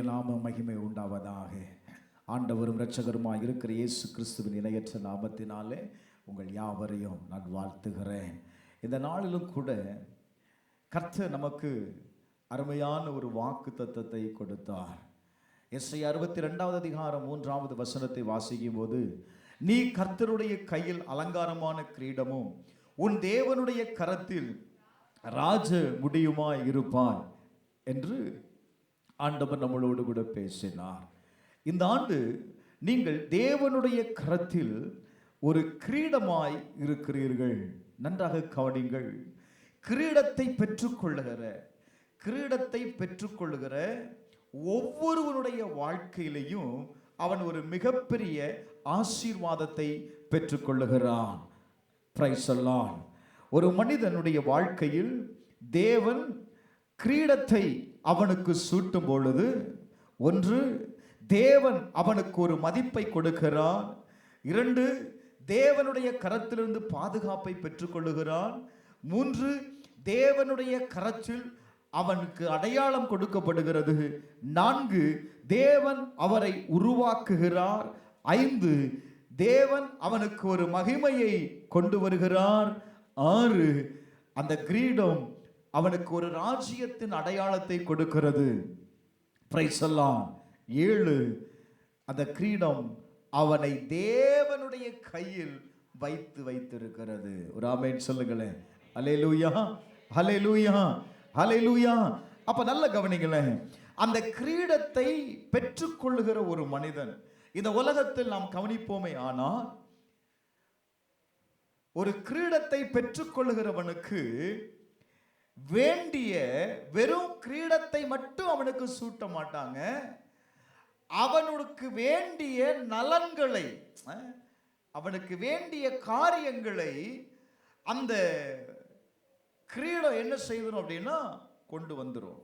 நாம மகிமை உண்டாவதாக. ஆண்டவரும் இரட்சகருமாய் இருக்கிற இயேசு கிறிஸ்துவின் இணையற்ற நாமத்தினாலே உங்கள் யாவரையும் நான் வாழ்த்துகிறேன். இந்த நாளிலும் கூட கர்த்தர் நமக்கு அருமையான ஒரு வாக்கு தத்தத்தை கொடுத்தார். எஸ்ஐயா 62வது அதிகாரம் 3வது வசனத்தை வாசிக்கும் போது, நீ கர்த்தருடைய கையில் அலங்காரமான கிரீடமும் உன் தேவனுடைய கரத்தில் ராஜ முடியுமாய் இருப்பாய் என்று ஆண்டவர் நம்மளோடு கூட பேசினார். இந்த ஆண்டு நீங்கள் தேவனுடைய கரத்தில் ஒரு கிரீடமாய் இருக்கிறீர்கள். நன்றாக கவனிங்கள். கிரீடத்தை பெற்றுக்கொள்ளுகிற ஒவ்வொருவருடைய வாழ்க்கையிலையும் அவன் ஒரு மிகப்பெரிய ஆசீர்வாதத்தை பெற்றுக்கொள்ளுகிறான். Praise the Lord. ஒரு மனிதனுடைய வாழ்க்கையில் தேவன் கிரீடத்தை அவனுக்கு சூட்டும் பொழுது, ஒன்று, தேவன் அவனுக்கு ஒரு மதிப்பை கொடுக்கிறான். 2, தேவனுடைய கரத்திலிருந்து பாதுகாப்பை பெற்றுக்கொள்ளுகிறான். 3, தேவனுடைய கரத்தில் அவனுக்கு அடையாளம் கொடுக்கப்படுகிறது. 4, தேவன் அவரை உருவாக்குகிறார். 5, தேவன் அவனுக்கு ஒரு மகிமையை கொண்டு வருகிறார். 6, அந்த கிரீடம் அவனுக்கு ஒரு ராஜ்யத்தின் அடையாளத்தை கொடுக்கிறது. Praise the Lord. 7, அந்த கிரீடம் அவனை தேவனுடைய கையில் வைத்திருக்கிறது. ஒரு ஆமென் சொல்லுங்களேன். அல்லேலூயா, அல்லேலூயா, அல்லேலூயா. அப்ப நல்ல கவனிங்களேன். அந்த கிரீடத்தை பெற்றுக்கொள்ளுகிற ஒரு மனிதன் இந்த உலகத்தில் நாம் கவனிப்போமே, ஆனால் ஒரு கிரீடத்தை பெற்றுக்கொள்ளுகிறவனுக்கு வேண்டிய வெறும் கிரீடத்தை மட்டும் அவனுக்கு சூட்ட மாட்டாங்க. அவனுக்கு வேண்டிய நலன்களை, அவனுக்கு வேண்டிய காரியங்களை அந்த கிரீடம் என்ன செய்யணும் அப்படின்னா கொண்டு வந்துரும்.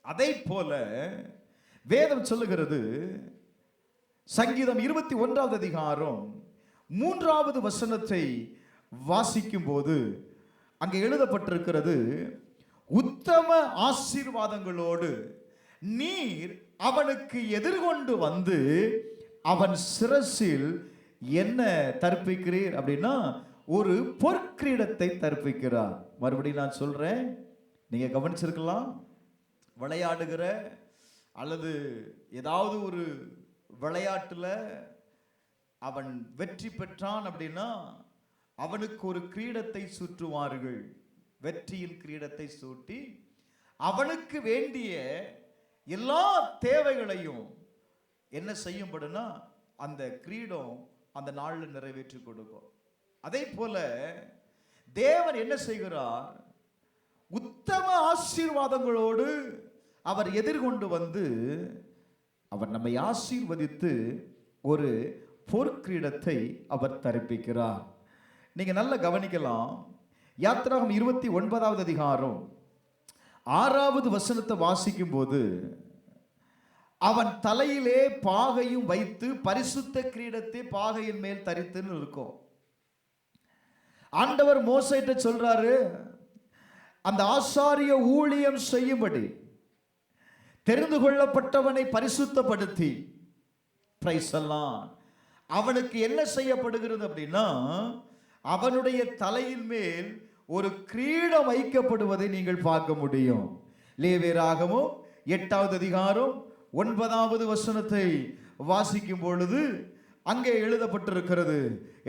அதை போல வேதம் சொல்லுகிறது. சங்கீதம் 21வது அதிகாரம் 3வது வசனத்தை வாசிக்கும் போது அங்கே எழுதப்பட்டிருக்கிறது, உத்தம ஆசீர்வாதங்களோடு நீர் அவனுக்கு எதிர்கொண்டு வந்து அவன் சிரசில் என்ன தர்ப்பிக்கிறீர் அப்படின்னா ஒரு பொற்கிரீடத்தை தர்ப்பிக்கிறார். மறுபடியும் நான் சொல்றேன், நீங்க கவனிச்சிருக்கலாம். விளையாடுகிற அல்லது ஏதாவது ஒரு விளையாட்டுல அவன் வெற்றி பெற்றான் அப்படின்னா அவனுக்கு ஒரு கிரீடத்தை சுற்றுவார்கள். வெற்றியின் கிரீடத்தை சூட்டி அவனுக்கு வேண்டிய எல்லா தேவைகளையும் என்ன செய்யும்படுனா அந்த கிரீடம் அந்த நாளில் நிறைவேற்றி கொடுக்கும். அதே போல தேவன் என்ன செய்கிறார், உத்தம ஆசீர்வாதங்களோடு அவர் எதிர்கொண்டு வந்து அவர் நம்மை ஆசீர்வதித்து ஒரு பொற்கிரீடத்தை அவர் தரிப்பிக்கிறார். நீங்க நல்ல கவனிக்கலாம். யாத்திராகமம் 29வது அதிகாரம் 6வது வசனத்தை வாசிக்கும் போது, அவன் தலையிலே பாகையும் வைத்து பரிசுத்த கிரீடத்தை பாகையின் மேல் தரித்துன்னு இருக்கும். ஆண்டவர் மோசேட்ட சொல்றாரு, அந்த ஆசாரிய ஊழியம் செய்யும்படி தெரிந்து கொள்ளப்பட்டவனை பரிசுத்தப்படுத்தி, பிரைஸ் தி லார்ட், அவனுக்கு என்ன செய்யப்படுகிறது அப்படின்னா அவனுடைய தலையின் மேல் ஒரு கிரீடம் வைக்கப்படுவதை நீங்கள் பார்க்க முடியும். லேவியராகமம் 8வது அதிகாரம் 9வது வசனத்தை வாசிக்கும் பொழுது அங்கே எழுதப்பட்டிருக்கிறது.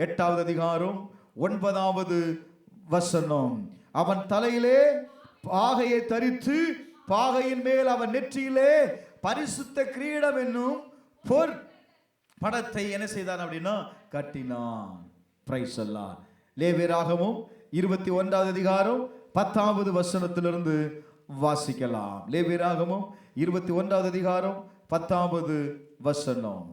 8வது அதிகாரம் 9வது வசனம், அவன் தலையிலே பாகையை தரித்து பாகையின் மேல் அவன் நெற்றியிலே பரிசுத்த கிரீடம் என்னும் பொற் படத்தை என்ன செய்தான் அப்படின்னா கட்டினான். Praise the Lord. லேவியராகமம் 21வது அதிகாரம் 10வது வசனத்திலிருந்து வாசிக்கலாம். லேவியராகமம் 21வது அதிகாரம் 10வது வசனம்,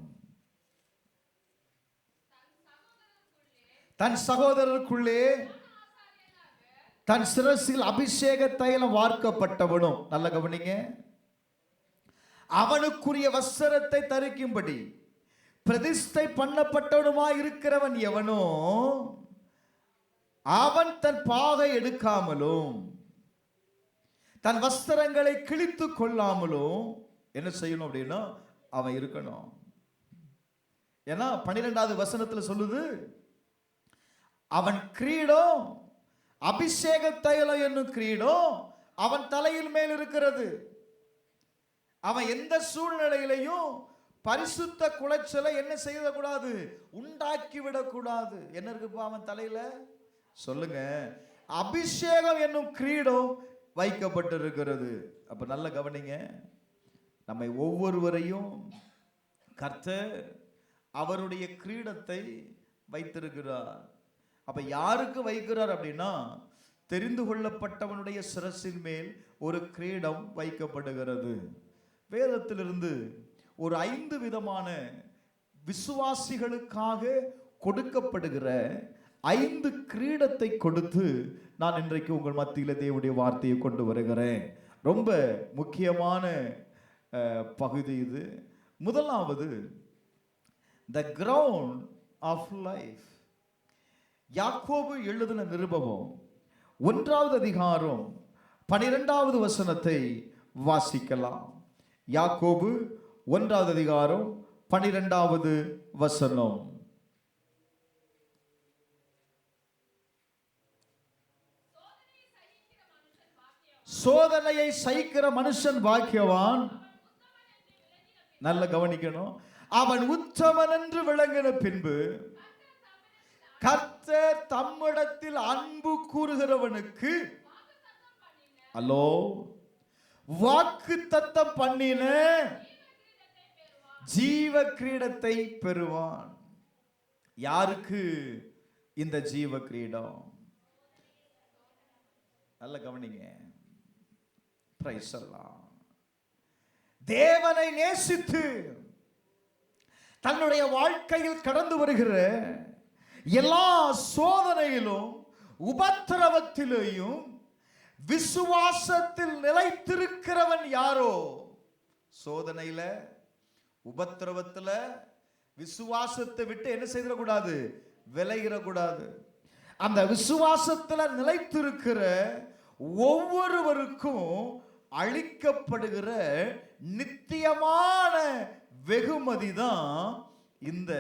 தன் சகோதரருக்குள்ளே தன் சிரசில் அபிஷேக தைலம் வார்க்கப்பட்டவனும், நல்ல கவனிங்க, அவனுக்குரிய வஸ்திரத்தை தரிக்கும்படி பிரதிஷ்டை பண்ணப்பட்டவனுமாய் இருக்கிறவன் எவனோ அவன் தன் பாகை எடுக்காமலும் தன் வஸ்திரங்களை கிழித்து கொள்ளாமலும் என்ன செய்யணும் அப்படின்னா அவன் இருக்கணும். ஏன்னா 12வது வசனத்துல சொல்லுது, அவன் கிரீடம், அபிஷேக தைலம் என்னும் கிரீடம் அவன் தலையில் மேல் இருக்கிறது. அவன் எந்த சூழ்நிலையிலையும் பரிசுத்த குலைச்சலை என்ன செய்யக்கூடாது, உண்டாக்கி விடக்கூடாது. என்ன இருக்குப்பா அவன் தலையில சொல்லுங்க, அபிஷேகம் என்னும் கிரீடம் வைக்கப்பட்டிருக்கிறது. அப்ப நல்ல கவனிங்க, நம்மை ஒவ்வொருவரையும் கர்த்தர் அவருடைய கிரீடத்தை வைத்திருக்கிறார். அப்ப யாருக்கு வைக்கிறார் அப்படின்னா, தெரிந்து கொள்ளப்பட்டவனுடைய சிரசின் மேல் ஒரு கிரீடம் வைக்கப்படுகிறது. வேதத்திலிருந்து ஒரு 5 விதமான விசுவாசிகளுக்காக கொடுக்கப்படுகிற 5 கிரீடத்தை கொடுத்து நான் இன்றைக்கு உங்கள் மத்தியில் தேவனுடைய வார்த்தையை கொண்டு வருகிறேன். ரொம்ப முக்கியமான பகுதி இது. முதலாவது, த கிரவுண்ட் ஆஃப் லைஃப். யாக்கோபு எழுதின நிருபம் 1வது அதிகாரம் 12வது வசனத்தை வாசிக்கலாம். யாக்கோபு 1வது அதிகாரம் 12வது வசனம். சோதனையை சகிக்கிற மனுஷன் பாக்கியவான். நல்ல கவனிக்கணும், அவன் உத்தமன் என்று விளங்கின பின்பு கர்த்தர் தம்மிடத்தில் அன்பு கூறுகிறவனுக்கு வாக்குத்தத்தம் பண்ணின ஜீவ கிரீடத்தை பெறுவான். யாருக்கு இந்த ஜீவ கிரீடம்? நல்ல கவனிங்க. பிரைஸ் எல்லாம் தேவனை நேசித்து தன்னுடைய வாழ்க்கையில் கடந்து வருகிற எல்லா சோதனையிலும் உபத்திரவத்திலேயும் விசுவாசத்தில் நிலைத்திருக்கிறவன் யாரோ, சோதனையில உபத்திரவத்துல விசுவாசத்தை விட்டு என்ன செய்திடக்கூடாது, விலகிடக்கூடாது. அந்த விசுவாசத்துல நிலைத்திருக்கிற ஒவ்வொருவருக்கும் அளிக்கப்படுகிற நித்தியமான வெகுமதி தான் இந்த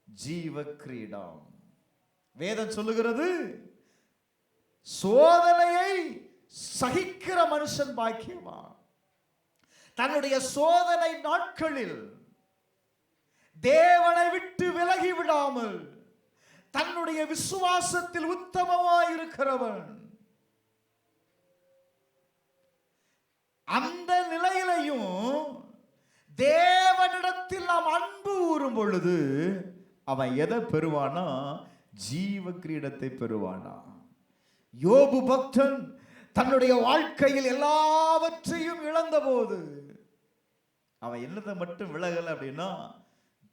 ஜீவ கிரீடம். வேதம் சொல்லுகிறது, சோதனையை சகிக்கிற மனுஷன் பாக்கியவான். தன்னுடைய சோதனை நாட்களில் தேவனை விட்டு விலகி விடாமல் தன்னுடைய விசுவாசத்தில் உத்தமமாயிருக்கிறவன். அந்த நிலையிலையும் தேவனிடத்தில் நாம் அன்பு கூறும் பொழுது அவன் எதை பெறுவானா, ஜீவ கிரீடத்தை பெறுவானா. யோபு பக்தன் தன்னுடைய வாழ்க்கையில் எல்லாவற்றையும் இழந்த போது அவன் என்னதை மட்டும் விலகல அப்படின்னா,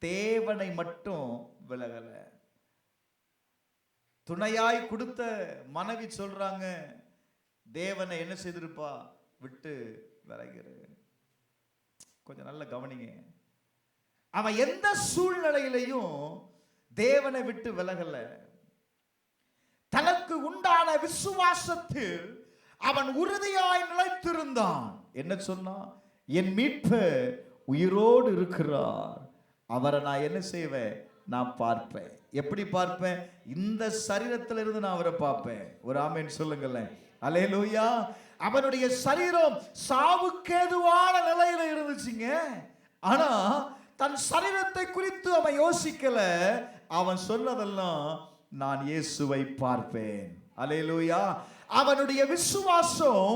தேவனை மட்டும் விலகல. துணையாய் கொடுத்த மனைவி சொல்றாங்க, தேவனை என்ன செய்திருப்பா, விட்டு விலகிற. கொஞ்சம் நல்ல கவனிங்க, அவன் எந்த சூழ்நிலையிலையும் தேவனை விட்டு விலகல. தனக்கு உண்டான விசுவாசத்தில் அவன் உறுதியாய் நிலைத்திருந்தான். என்ன சொன்னா, என் மீட்பர் உயிரோடு இருக்கிறார், அவரை நான் என்ன செய்வேன், நான் பார்ப்பேன். எப்படி பார்ப்பேன், இந்த சரீரத்திலிருந்து நான் அவரை பார்ப்பேன். ஒரு ஆமென் சொல்லுங்களேன். அல்லேலூயா. அவனுடைய சரீரம் சாவுக்கேதுவான நிலையில இருந்துச்சுங்க. ஆனா தன் சரீரத்தை குறித்து அவன் யோசிக்கல. அவன் சொன்னதெல்லாம், நான் இயேசுவை பார்ப்பேன். அல்லேலூயா. அவனுடைய விசுவாசம்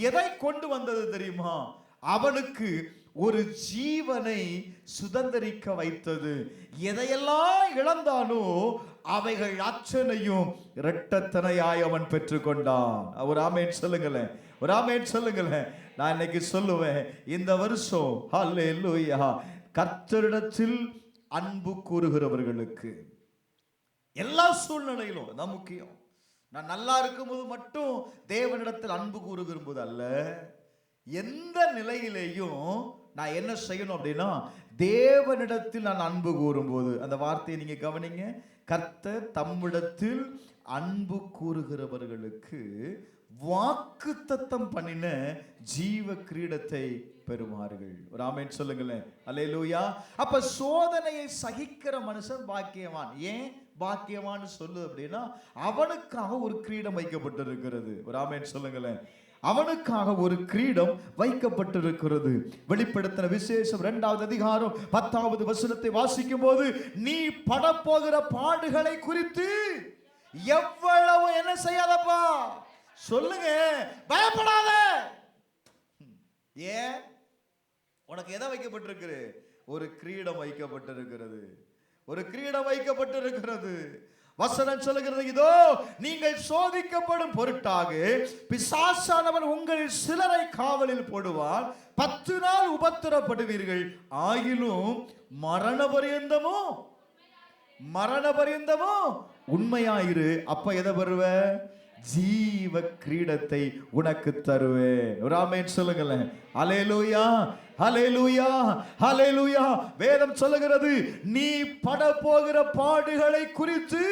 எதை கொண்டு வந்தது தெரியுமா? அவனுக்கு ஒரு ஜீவனை சுதந்தரிக்க வைத்தது. எதையெல்லாம் இழந்தானோ அவைகள் அத்தனையும் இரட்டத்தனையாய் அவன் பெற்றுக்கொண்டான். ஒரு ஆமென் சொல்லுங்களேன், ஒரு ஆமென் சொல்லுங்களேன். நான் இன்னைக்கு சொல்லுவேன், இந்த வருஷம் ஹல்லேலூயா, கர்த்தரிடத்தில் அன்பு கூறுகிறவர்களுக்கு எல்லா சூழ்நிலையிலும் தான் முக்கியம். நான் நல்லா இருக்கும்போது மட்டும் தேவனிடத்தில் அன்பு கூறுகிற அல்ல, எந்த நிலையிலேயும் நான் என்ன செய்யணும் அப்படின்னா, தேவனிடத்தில் நான் அன்பு கூறும்போது, அந்த வார்த்தையை நீங்க கவனிங்க, கர்த்தர் தம்மிடத்தில் அன்பு கூறுகிறவர்களுக்கு வாக்குத்தத்தம் பண்ணின ஜீவ கிரீடத்தை பெறுவார்கள். ஒரு ஆமென் சொல்லுங்களேன். அல்லேலூயா. அப்ப சோதனையை சகிக்கிற மனுஷன் பாக்கியவான். ஏன் பாக்கியவான் சொல்லு அப்படின்னா, அவனுக்காக ஒரு கிரீடம் வைக்கப்பட்டிருக்கிறது. ஒரு ஆமென் சொல்லுங்களேன். அவனுக்காக ஒரு கிரீடம் வைக்கப்பட்டிருக்கிறது. வெளிப்படுத்தின விசேஷம் 2வது அதிகாரம் 10வது வசனத்தை வாசிக்கும் போது, நீ படப்போகிற பாடுகளை குறித்து எவ்வளவு என்ன செய்யாதப்பா சொல்லுங்க, பயப்படாத. ஏன்? உனக்கு எதை வைக்கப்பட்டிருக்கு? ஒரு கிரீடம் வைக்கப்பட்டிருக்கிறது. ஒரு கிரீடம் வைக்கப்பட்டிருக்கிறது. வசனம் சொல்லுகிறது, இதோ நீங்கள் சோதிக்கப்படும் பொருட்டாக பிசாசானவன் உங்களில் சிலரை காவலில் போடுவார், 10 நாள் உபத்திரப்படுவீர்கள், ஆகிலும் மரண பரியந்தமோ உண்மையாயிரு, அப்ப எதை வருவ? ஜீவ கிரீடத்தை உனக்கு தருவேன். ஒரு ஆமென் சொல்லுங்களேன். அல்லேலூயா, அல்லேலூயா, அல்லேலூயா. வேதம் சொல்லுகிறது, நீ பட போகிற பாடுகளை குறித்து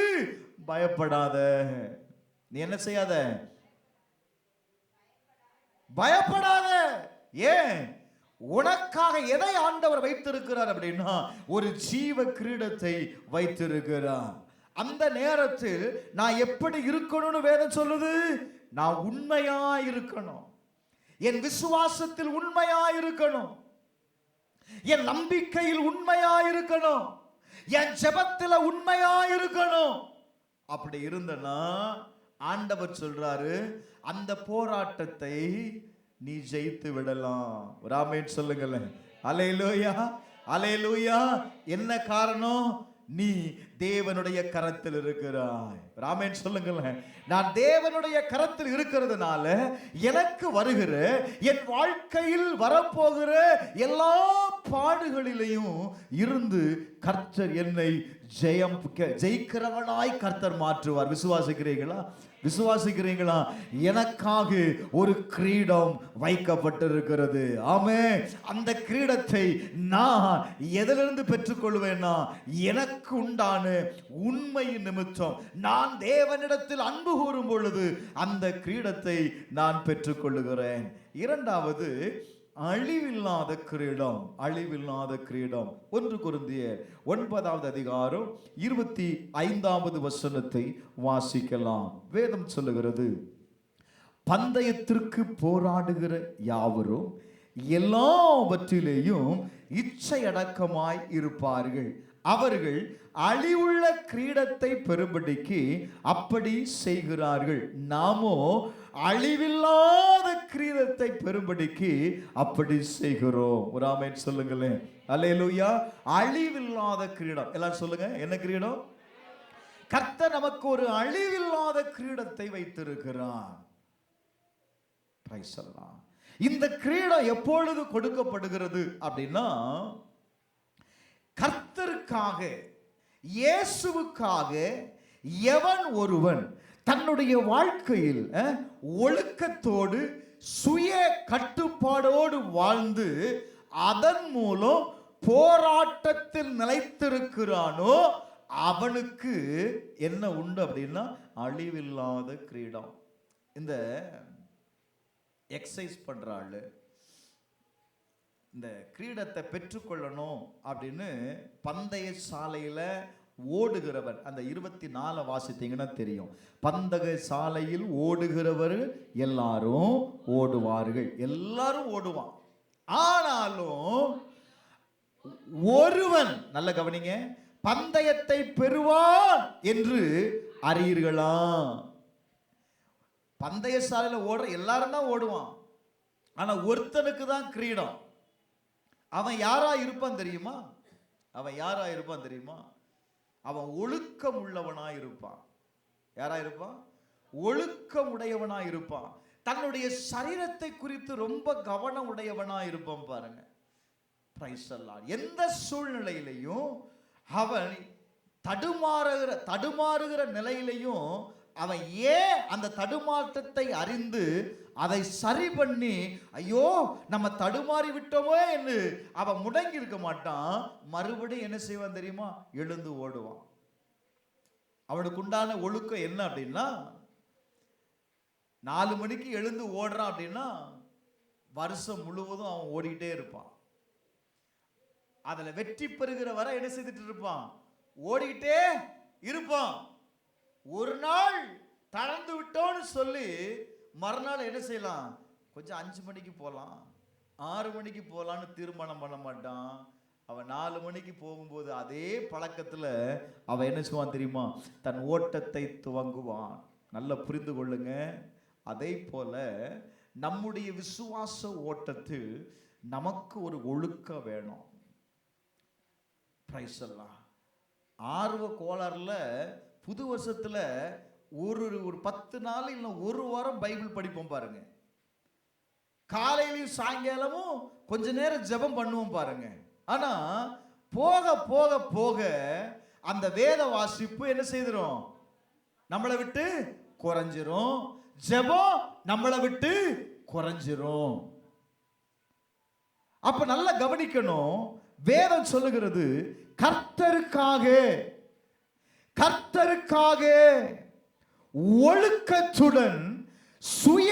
பயப்படாத. நீ என்ன செய்யாத? பயப்படாத. ஏன்? உனக்காக எதை ஆண்டவர் வைத்திருக்கிறார் அப்படின்னா, ஒரு ஜீவ கிரீடத்தை வைத்திருக்கிறார். அந்த நேரத்தில் நான் எப்படி இருக்கணும்னு வேதம் சொல்லுது? நான் உண்மையா இருக்கணும், என் விசுவாசத்தில் உண்மையா இருக்கணும், என் நம்பிக்கையில் உண்மையா இருக்கணும், என் ஜெபத்தில் உண்மையா இருக்கணும். அப்படி இருந்தனா ஆண்டவர் சொல்றாரு, அந்த போராட்டத்தை நீ ஜெயித்து விடலாம். ஒரு ஆமென் சொல்லுங்களேன். அல்லேலூயா, அல்லேலூயா. என்ன காரணம்? நீ தேவனுடைய கரத்தில் இருக்கிறாய். ஆமென் சொல்லுங்களேன். நான் தேவனுடைய கரத்தில் இருக்கிறதுனால எனக்கு வருகிற, என் வாழ்க்கையில் வரப்போகிற எல்லா பாடுகளிலையும் இருந்து கர்த்தர் என்னை ஜெயிக்கிறவனாய் கர்த்தர் மாற்றுவார். விசுவாசிக்கிறீங்களா? விசுவாசிக்கிறீங்களா? எனக்காக ஒரு கிரீடம் வைக்கப்பட்டிருக்கிறது. ஆமென். அந்த கிரீடத்தை நான் எதிலிருந்து பெற்றுக்கொள்வேன்னா, எனக்கு உண்டான உண்மையின் நிமித்தம் நான் தேவனிடத்தில் அன்பு கூறும் பொழுது அந்த கிரீடத்தை நான் பெற்றுக்கொள்ளுகிறேன். 2வது, அழிவில்லாத கிரீடம். அழிவில்லாத கிரீடம். 1 கொரிந்தியர் 9வது அதிகாரம் 25வது வசனத்தை வாசிக்கலாம். வேதம் சொல்லுகிறது, பந்தயத்திற்கு போராடுகிற யாவரும் எல்லாவற்றிலேயும் இச்சையடக்கமாய் இருப்பார்கள், அவர்கள் அழிவுள்ள கிரீடத்தை பெறும்படிக்கு அப்படி செய்கிறார்கள், நாமோ அழிவில்லாத கிரீடத்தை பெறும்படிக்கு அப்படி செய்கிறோம். ஒரு ஆமென் சொல்லுங்களேன். அல்லேலூயா. அழிவில்லாத கிரீடம். எல்லாரும் சொல்லுங்க, என்ன கிரீடம்? கர்த்தர் நமக்கு ஒரு அழிவில்லாத கிரீடத்தை வைத்திருக்கிறார். பிரைஸ் அல்லாஹ். இந்த கிரீடம் எப்பொழுது கொடுக்கப்படுகிறது அப்படின்னா, கர்த்தருக்காக, இயேசுவுக்காக எவன் ஒருவன் தன்னுடைய வாழ்க்கையில் ஒழுக்கத்தோடு சுய கட்டுப்பாடோடு வாழ்ந்து அதன் மூலம் போராட்டத்தில் நிலைத்திருக்கிறானோ அவனுக்கு என்ன உண்டு அப்படின்னா, அழிவில்லாத கிரீடம். இந்த எக்ஸசைஸ் பண்ற ஆளு இந்த கிரீடத்தை பெற்றுக்கொள்ளணும் அப்படின்னு பந்தய சாலையில ஓடுகிறவர், அந்த 24 வாசித்தீங்கன்னா தெரியும். பந்தய சாலையில் ஓடுகிறவர் எல்லாரும் ஓடுவார்கள், எல்லாரும் ஓடுவான். ஆனாலும் ஒருவன், நல்ல கவனிங்க, பந்தயத்தை பெறுவான் என்று அறியீர்களா? பந்தய சாலையில் ஓடுற எல்லாரும் தான் ஓடுவான், ஆனா ஒருத்தனுக்கு தான் கிரீடம். அவன் யாரா இருப்பான் தெரியுமா? அவன் யாரா இருப்பான் தெரியுமா? அவன் ஒழுக்கம் உள்ளவனா இருப்பான். யாரா இருப்பான்? ஒழுக்கம் உடையவனா இருப்பான். தன்னுடைய சரீரத்தை குறித்து ரொம்ப கவனம் உடையவனா இருப்பான். பாருங்க, பிரைஸ் அல்லாஹ். எந்த சூழ்நிலையிலையும் அவன் தடுமாறுகிற நிலையிலையும் அவன் ஏன் அந்த தடுமாற்றத்தை அறிந்து அதை சரி பண்ணி, ஐயோ நம்ம தடுமாறி விட்டோமோ என்று அவன் முடங்கி இருக்க மாட்டான். மறுபடியும் என்ன செய்வான் தெரியுமா? எழுந்து ஓடுவான். அவனுக்கு உண்டான ஒழுக்கம் என்ன அப்படின்னா, 4 மணிக்கு எழுந்து ஓடுறான் அப்படின்னா வருஷம் முழுவதும் அவன் ஓடிக்கிட்டே இருப்பான். அதுல வெற்றி பெறுகிற வரை என்ன செய்துட்டு இருப்பான்? ஓடிக்கிட்டே இருப்பான். ஒரு நாள் தளர்ந்து விட்டோன்னு சொல்லி மறுநாள் என்ன செய்யலாம்? கொஞ்சம் 5 மணிக்கு போகலாம், 6 மணிக்கு போகலான்னு தீர்மானம் பண்ண மாட்டான். அவன் 4 மணிக்கு போகும்போது அதே பழக்கத்துல அவன் என்ன செய்வான் தெரியுமா? தன் ஓட்டத்தை துவங்குவான். நல்லா புரிந்து கொள்ளுங்க. அதே போல நம்முடைய விசுவாச ஓட்டத்தில் நமக்கு ஒரு ஒழுக்கம் வேணும். பிரைஸ் எல்லாம் ஆர்வ கோளாறுல புது வருஷத்துல ஒரு 10 நாள் இல்லை ஒரு வாரம் பைபிள் படிப்போம் பாருங்க. காலையிலையும் சாயங்காலமும் கொஞ்ச நேரம் ஜெபம் பண்ணுவோம் பாருங்க. ஆனா போக போக போக அந்த வேத வாசிப்பு என்ன செய்திரும்? நம்மளை விட்டு குறைஞ்சிரும். ஜெபம் நம்மளை விட்டு குறைஞ்சிரும். அப்ப நல்லா கவனிக்கணும். வேதம் சொல்லுகிறது கர்த்தருக்காக ஒழுக்கத்துடன் சுய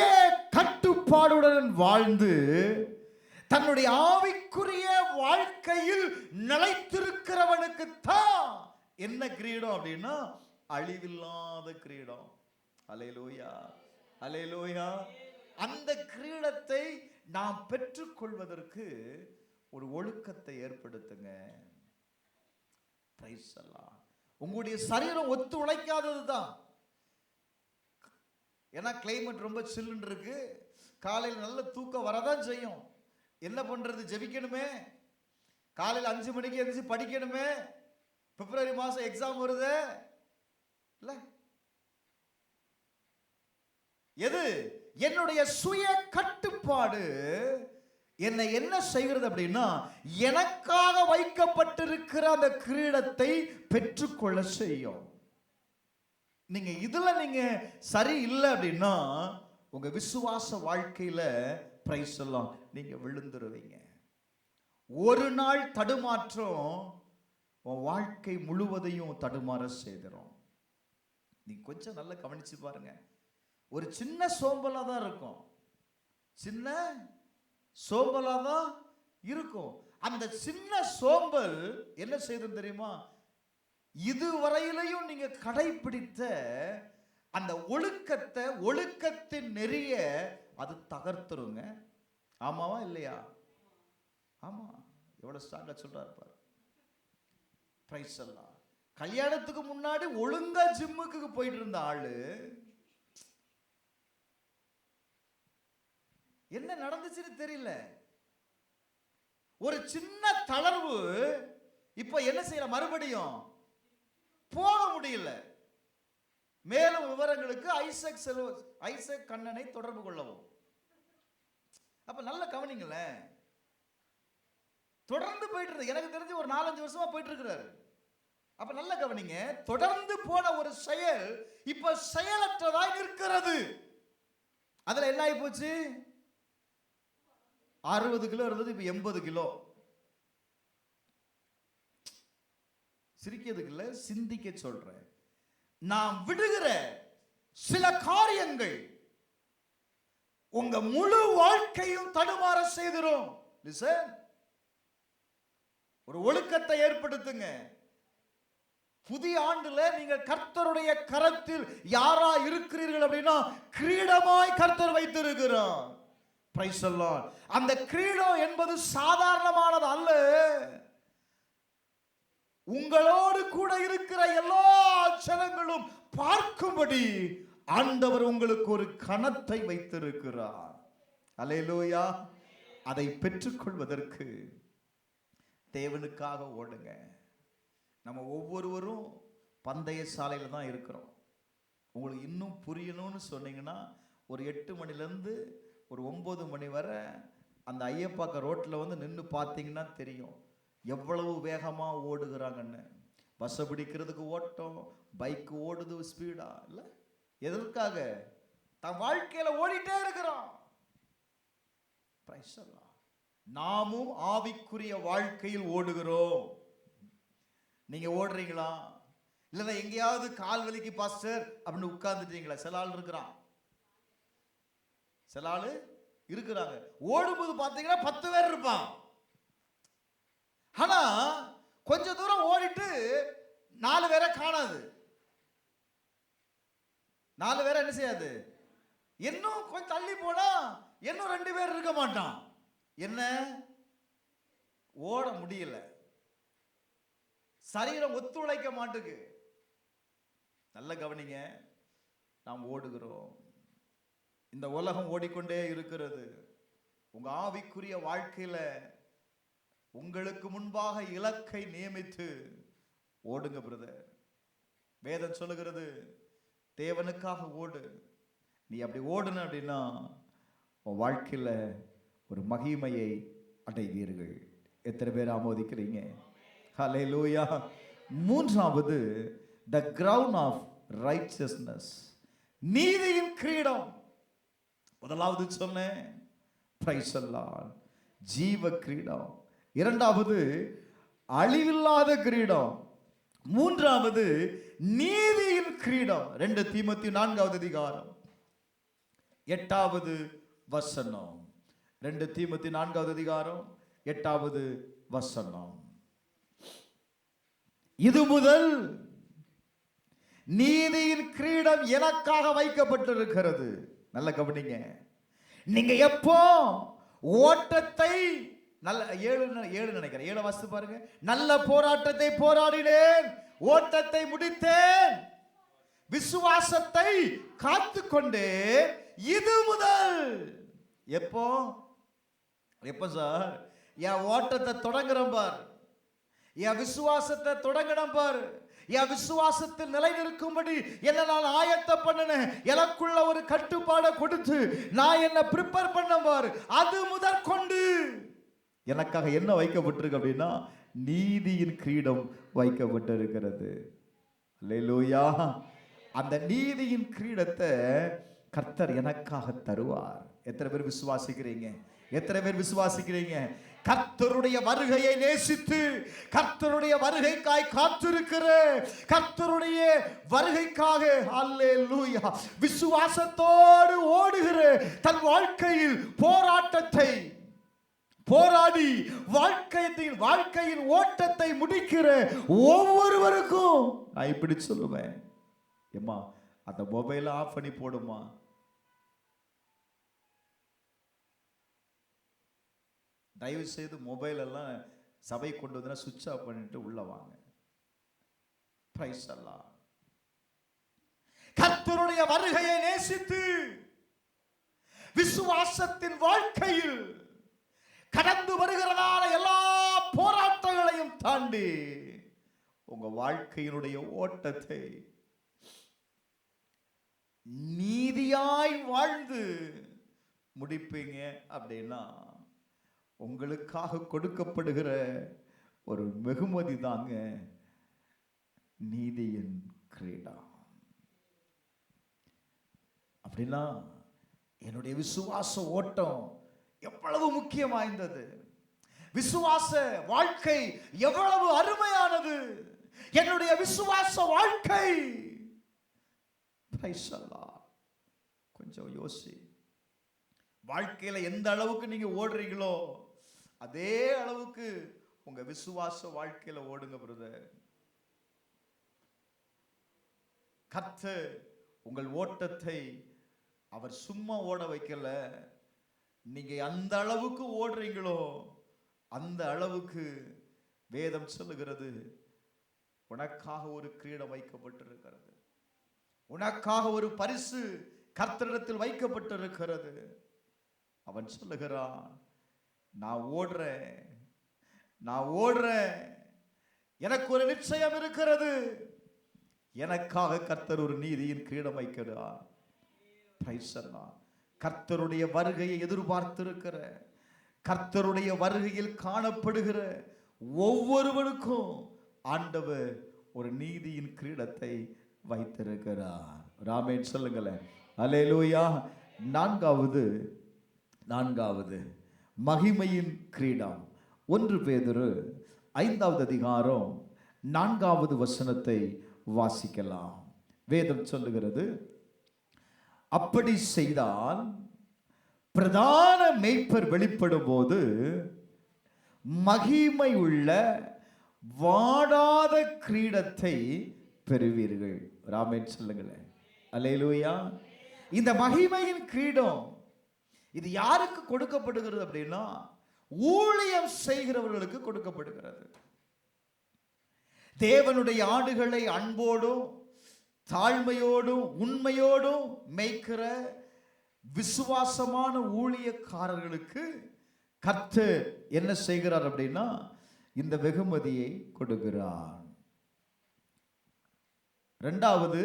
கட்டுப்பாடுடன் வாழ்ந்து தன்னுடைய ஆவிக்குரிய வாழ்க்கையில் நிலைத்திருக்கிறவனுக்கு தான் என்ன கிரீடம் அப்படின்னா? அழிவில்லாத கிரீடம். அல்லேலூயா, அல்லேலூயா. அந்த கிரீடத்தை நாம் பெற்றுக்கொள்வதற்கு ஒரு ஒழுக்கத்தை ஏற்படுத்துங்க. பிரைஸ் எல்லாம் உங்களுடைய சரீரம் ஒத்து உழைக்காதது தான். ஏன்னா கிளைமேட் ரொம்ப சில்லுன்னு இருக்கு. காலையில் நல்ல தூக்கம் வரதான் செய்யும். என்ன பண்றது? ஜெபிக்கணுமே. காலையில் 5 மணிக்கு எழுந்திரிச்சு படிக்கணுமே. பிப்ரவரி மாசம் எக்ஸாம் வருது இல்ல? எது? என்னுடைய சுய கட்டுப்பாடு என்னை என்ன செய்கிறது அப்படின்னா, எனக்காக வைக்கப்பட்டிருக்கிற அந்த கிரீடத்தை பெற்றுக்கொள்ள செய்யும். நீங்க இதுல நீங்க சரி இல்லை அப்படின்னா உங்க விசுவாச வாழ்க்கையில பிரைஸ் எல்லாம் நீங்க விழுந்துருவீங்க. ஒரு நாள் தடுமாற்றம் உன் வாழ்க்கை முழுவதையும் தடுமாற செய்திடும். நீங்க கொஞ்சம் நல்லா கவனிச்சு பாருங்க. ஒரு சின்ன சோம்பலா தான் இருக்கும், சின்ன சோம்பலா தான் இருக்கும். அந்த சின்ன சோம்பல் என்ன செய்யுது தெரியுமா? இதுவரையிலையும் நீங்க கடைபிடித்த அந்த ஒழுக்கத்தின் நெறிய அது தகர்த்துருங்க. ஆமாவா இல்லையா? ஆமா. எவ்வளவு ஸ்ட்ராங்கா சொல்றாரு பாரு. பிரைஸ் எல்லாம். கல்யாணத்துக்கு முன்னாடி ஒழுங்கா ஜிம்முக்கு போயிட்டு இருந்த ஆளு என்ன நடந்துச்சுன்னு தெரியல. ஒரு சின்ன தளர்வு இப்ப என்ன செய்யற? மறுபடியும் போக முடியல. மேலும் விவரங்களுக்கு ஐசக் கண்ணனை தொடர்பு கொள்ளவும். அப்ப நல்ல கவனிங்களேன். தொடர்ந்து போயிட்டு இருக்கு. எனக்கு தெரிஞ்சு ஒரு 4-5 வருஷமா போயிட்டு இருக்கிறாரு. அப்ப நல்ல கவனிங்க. தொடர்ந்து போன ஒரு செயல் இப்ப செயலற்றதாய் நிற்கிறது. அதுல என்ன ஆகி போச்சு? 60 கிலோ இருந்தது இப்ப 80 கிலோ. சிரிக்கிறதுக்கு இல்ல, சிந்திக்க சொல்றேன். நாம் விடுகிற சில காரியங்கள் உங்க முழு வாழ்க்கையும் தடுமாற செய்திரும். ஒரு ஒழுக்கத்தை ஏற்படுத்துங்க. புதிய ஆண்டுல நீங்க கர்த்தருடைய கரத்தில் யாரா இருக்கிறீர்கள் அப்படின்னா கிரீடமாய் கர்த்தர் வைத்திருக்கிறார். Praise the Lord. அந்த கிரீடம் என்பது சாதாரணமானது அல்ல. உங்களோடு கூட இருக்கிற எல்லா ஜனங்களும் பார்க்கும்படி ஆண்டவர் உங்களுக்கு ஒரு கணத்தை வைத்திருக்கிறார். அல்லேலூயா. அதை பெற்றுக்கொள்வதற்கு தேவனுக்காக ஓடுங்க. நம்ம ஒவ்வொருவரும் பந்தய சாலையில் தான் இருக்கிறோம். உங்களுக்கு இன்னும் புரியணும்னு சொன்னீங்கன்னா ஒரு 8 மணிலேருந்து ஒரு 9 மணி வரை அந்த ஐயப்பாக்க ரோட்டில் வந்து நின்று பார்த்தீங்கன்னா தெரியும் எவ்வளவு வேகமாக ஓடுகிறாங்கன்னு. பஸ்ஸை பிடிக்கிறதுக்கு ஓட்டம், பைக்கு ஓடுது ஸ்பீடா இல்லை? எதற்காக? தன் வாழ்க்கையில் ஓடிட்டே இருக்கிறோம். நாமும் ஆவிக்குரிய வாழ்க்கையில் ஓடுகிறோம். நீங்க ஓடுறீங்களா? இல்லைன்னா எங்கேயாவது கால் வலிக்கு பாஸ்டர் அப்படின்னு உட்கார்ந்துட்டீங்களா? சில ஆள் இருக்கிறான், சில ஆளு இருக்கிறாங்க. ஓடும்போது பார்த்தீங்கன்னா 10 பேர் இருப்பான். ஆனா கொஞ்ச தூரம் ஓடிட்டு 4 பேரை காணாது. 4 பேரை என்ன செய்யாது? இன்னும் கொஞ்சம் தள்ளி போனா இன்னும் 2 பேர் இருக்க மாட்டான். என்ன? ஓட முடியல, சரீரம் ஒத்துழைக்க மாட்டுக்கு. நல்ல கவனிங்க, நாம் ஓடுகிறோம். இந்த உலகம் ஓடிக்கொண்டே இருக்கிறது. உங்க ஆவிக்குரிய வாழ்க்கையில உங்களுக்கு முன்பாக இலக்கை நியமித்து ஓடுங்க பிரதர். வேதம் சொல்லுகிறது, தேவனுக்காக ஓடு. நீ அப்படி ஓடுன அப்படின்னா உன் வாழ்க்கையில ஒரு மகிமையை அடைவீர்கள். எத்தனை பேர் ஆமோதிக்கிறீங்க? ஹல்லேலூயா. மூன்றாவது, the crown of righteousness, நீதியின் கிரீடம். முதலாவது சொன்னேன், பிரைஸ் தி லார்ட், ஜீவ கிரீடம். இரண்டாவது அழிவில்லாத கிரீடம். மூன்றாவது நீதியின் கிரீடம். 2 தீமோத்தேயு 4வது அதிகாரம் 8வது வசனம். 2 தீமோத்தேயு 4வது அதிகாரம் 8வது வசனம். இது முதல் நீதியின் கிரீடம் எனக்காக வைக்கப்பட்டிருக்கிறது. நல்ல கவனிங்க. நீங்க எப்போ ஓட்டத்தை நல்ல 7 நினைக்கிறேன், 7 வாசித்து பாருங்க. நல்ல போராட்டத்தை போராடினேன், ஓட்டத்தை முடித்தேன், விசுவாசத்தை காத்து கொண்டேன். இது முதல். எப்போ எப்போ சார்? என் ஓட்டத்தை தொடங்குறேன் பார், என் விசுவாசத்தை தொடங்கணும் பார், என் விசுவாசத்தில் நிலை நிற்கும்படி என்ன நான் ஆயத்த பண்ணினேன், எனக்குள்ள ஒரு கட்டுப்பாடை கொடுத்து நான் என்ன ப்ரிப்பேர் பண்ண பார். அது முதல் கொண்டு எனக்காக என்ன வைக்கப்பட்டிருக்கு அப்படின்னா நீதியின் கிரீடம் வைக்கப்பட்டிருக்கிறது. அல்லேலூயா. அந்த நீதியின் கிரீடத்தை கர்த்தர் எனக்காக தருவார். எத்தனை பேர் விசுவாசிக்கிறீங்க? எத்தனை பேர் விசுவாசிக்கிறீங்க? கர்த்தருடைய வருகையை நேசித்து கர்த்தருடைய வருகைக்காய் காத்திருக்கிற, கர்த்தருடைய வருகைக்காக அல்லேலூயா விசுவாசத்தோடு ஓடுகிற, தன் வாழ்க்கையில் போராட்டத்தை போராடி வாழ்க்கையின் ஓட்டத்தை முடிக்கிற ஒவ்வொருவருக்கும் நான் இப்படி சொல்லுவேன், ஏம்மா அந்த மொபைலை ஆஃப் பண்ணி போடுமா. தயவு செய்து மொபைல் எல்லாம் சபை கொண்டு வந்து சுவிட்ச் ஆஃப் பண்ணிட்டு உள்ள வாங்க. Praise the Lord. கர்த்தருடைய வருகையை நேசித்து விசுவாசத்தின் வாழ்க்கையில் கடந்து வருகிறதான எல்லா போராட்டங்களையும் தாண்டி உங்க வாழ்க்கையினுடைய ஓட்டத்தை நீதியாய் வாழ்ந்து முடிப்பீங்க அப்படின்னா உங்களுக்காக கொடுக்கப்படுகிற ஒரு வெகுமதி தாங்க நீதியின் கிரீடம். அப்படின்னா என்னுடைய விசுவாச ஓட்டம் எவ்வளவு முக்கியம் வாய்ந்தது, விசுவாச வாழ்க்கை எவ்வளவு அருமையானது, என்னுடைய விசுவாச வாழ்க்கை. கொஞ்சம் யோசி. வாழ்க்கையில எந்த அளவுக்கு நீங்க ஓடுறீங்களோ அதே அளவுக்கு உங்க விசுவாச வாழ்க்கையில ஓடுங்க பிரதர். கர்த்தர் உங்கள் ஓட்டத்தை அவர் சும்மா ஓட வைக்கல. நீங்க அந்த அளவுக்கு ஓடுறீங்களோ அந்த அளவுக்கு வேதம் சொல்லுகிறது உனக்காக ஒரு கிரீடம் வைக்கப்பட்டிருக்கிறது, உனக்காக ஒரு பரிசு கர்த்தரிடத்தில் வைக்கப்பட்டிருக்கிறது. அவன் சொல்லுகிறான், நான் ஓடுறேன், எனக்கு ஒரு நிச்சயம் இருக்கிறது, எனக்காக கர்த்தர் ஒரு நீதியின் கிரீடம் வைக்கிறார். Praise the Lord. கர்த்தருடைய வருகையை எதிர்பார்த்திருக்கிற, கர்த்தருடைய வருகையில் காணப்படுகிற ஒவ்வொருவருக்கும் ஆண்டவர் ஒரு நீதியின் கிரீடத்தை வைத்திருக்கிறார். ராமேன் சொல்லுங்களேன். அல்லேலூயா. நான்காவது மகிமையின் கிரீடம். 1 பேதுரு 5வது அதிகாரம் 4வது வசனத்தை வாசிக்கலாம். வேதம் சொல்லுகிறது, அப்படி செய்தால் பிரதான மேய்ப்பர் வெளிப்படும் போது மகிமை உள்ள வாடாத கிரீடத்தை பெறுவீர்கள். ராமேன் சொல்லுங்களேன். அல்லேலூயா. இந்த மகிமையின் கிரீடம் இது யாருக்கு கொடுக்கப்படுகிறது அப்படின்னா, ஊழியம் செய்கிறவர்களுக்கு கொடுக்கப்படுகிறது. தேவனுடைய ஆடுகளை அன்போடும் தாழ்மையோடும் உண்மையோடும் மேய்க்கிற விசுவாசமான ஊழியக்காரர்களுக்கு கர்த்தர் என்ன செய்கிறார் அப்படின்னா, இந்த வெகுமதியை கொடுக்கிறார். இரண்டாவது,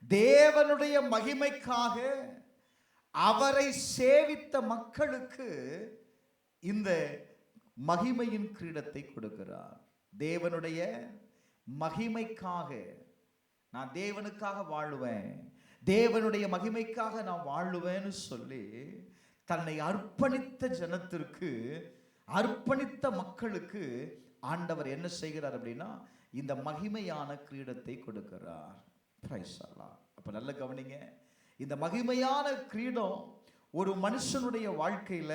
தேவனுடைய மகிமைக்காக அவரை சேவித்த மக்களுக்கு இந்த மகிமையின் கிரீடத்தை கொடுக்கிறார். தேவனுடைய மகிமைக்காக, நான் தேவனுக்காக வாழுவேன், தேவனுடைய மகிமைக்காக நான் வாழுவேன்னு சொல்லி தன்னை அர்ப்பணித்த ஜனத்திற்கு, அர்ப்பணித்த மக்களுக்கு ஆண்டவர் என்ன செய்கிறார் அப்படின்னா, இந்த மகிமையான கிரீடத்தை கொடுக்கிறார். பிரைஸ் அல்லாஹ். அப்ப நல்ல கவனிங்க, இந்த மகிமையான கிரீடம் ஒரு மனுஷனுடைய வாழ்க்கையில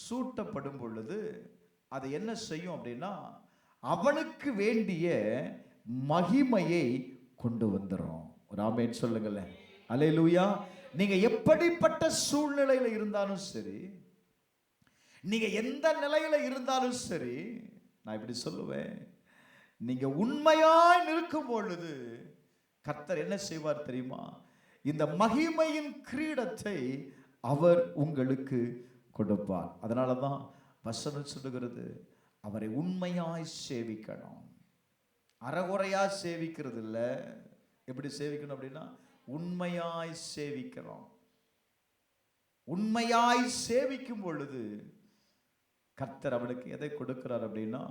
சூட்டப்படும் பொழுது அது என்ன செய்யும் அப்படின்னா, அவனுக்கு வேண்டிய மகிமையை கொண்டு வந்துடும். ஒரு ஆமென் சொல்லுங்களேன். அல்லேலூயா. நீங்க எப்படிப்பட்ட சூழ்நிலையில இருந்தாலும் சரி, நீங்க எந்த நிலையில இருந்தாலும் சரி, நான் இப்படி சொல்லுவேன், நீங்க உண்மையாய் நிற்கும் பொழுது கர்த்தர் என்ன செய்வார் தெரியுமா? இந்த மகிமையின் கிரீடத்தை அவர் உங்களுக்கு கொடுப்பார். அதனால தான் வசனம் சொல்லுகிறது, அவரை உண்மையாய் சேவிக்கணும். அறகுறையா சேவிக்கிறது இல்லை. எப்படி சேவிக்கணும் அப்படின்னா, உண்மையாய் சேவிக்கிறோம். உண்மையாய் சேவிக்கும் பொழுது கர்த்தர் அவனுக்கு எதை கொடுக்கிறார் அப்படின்னா,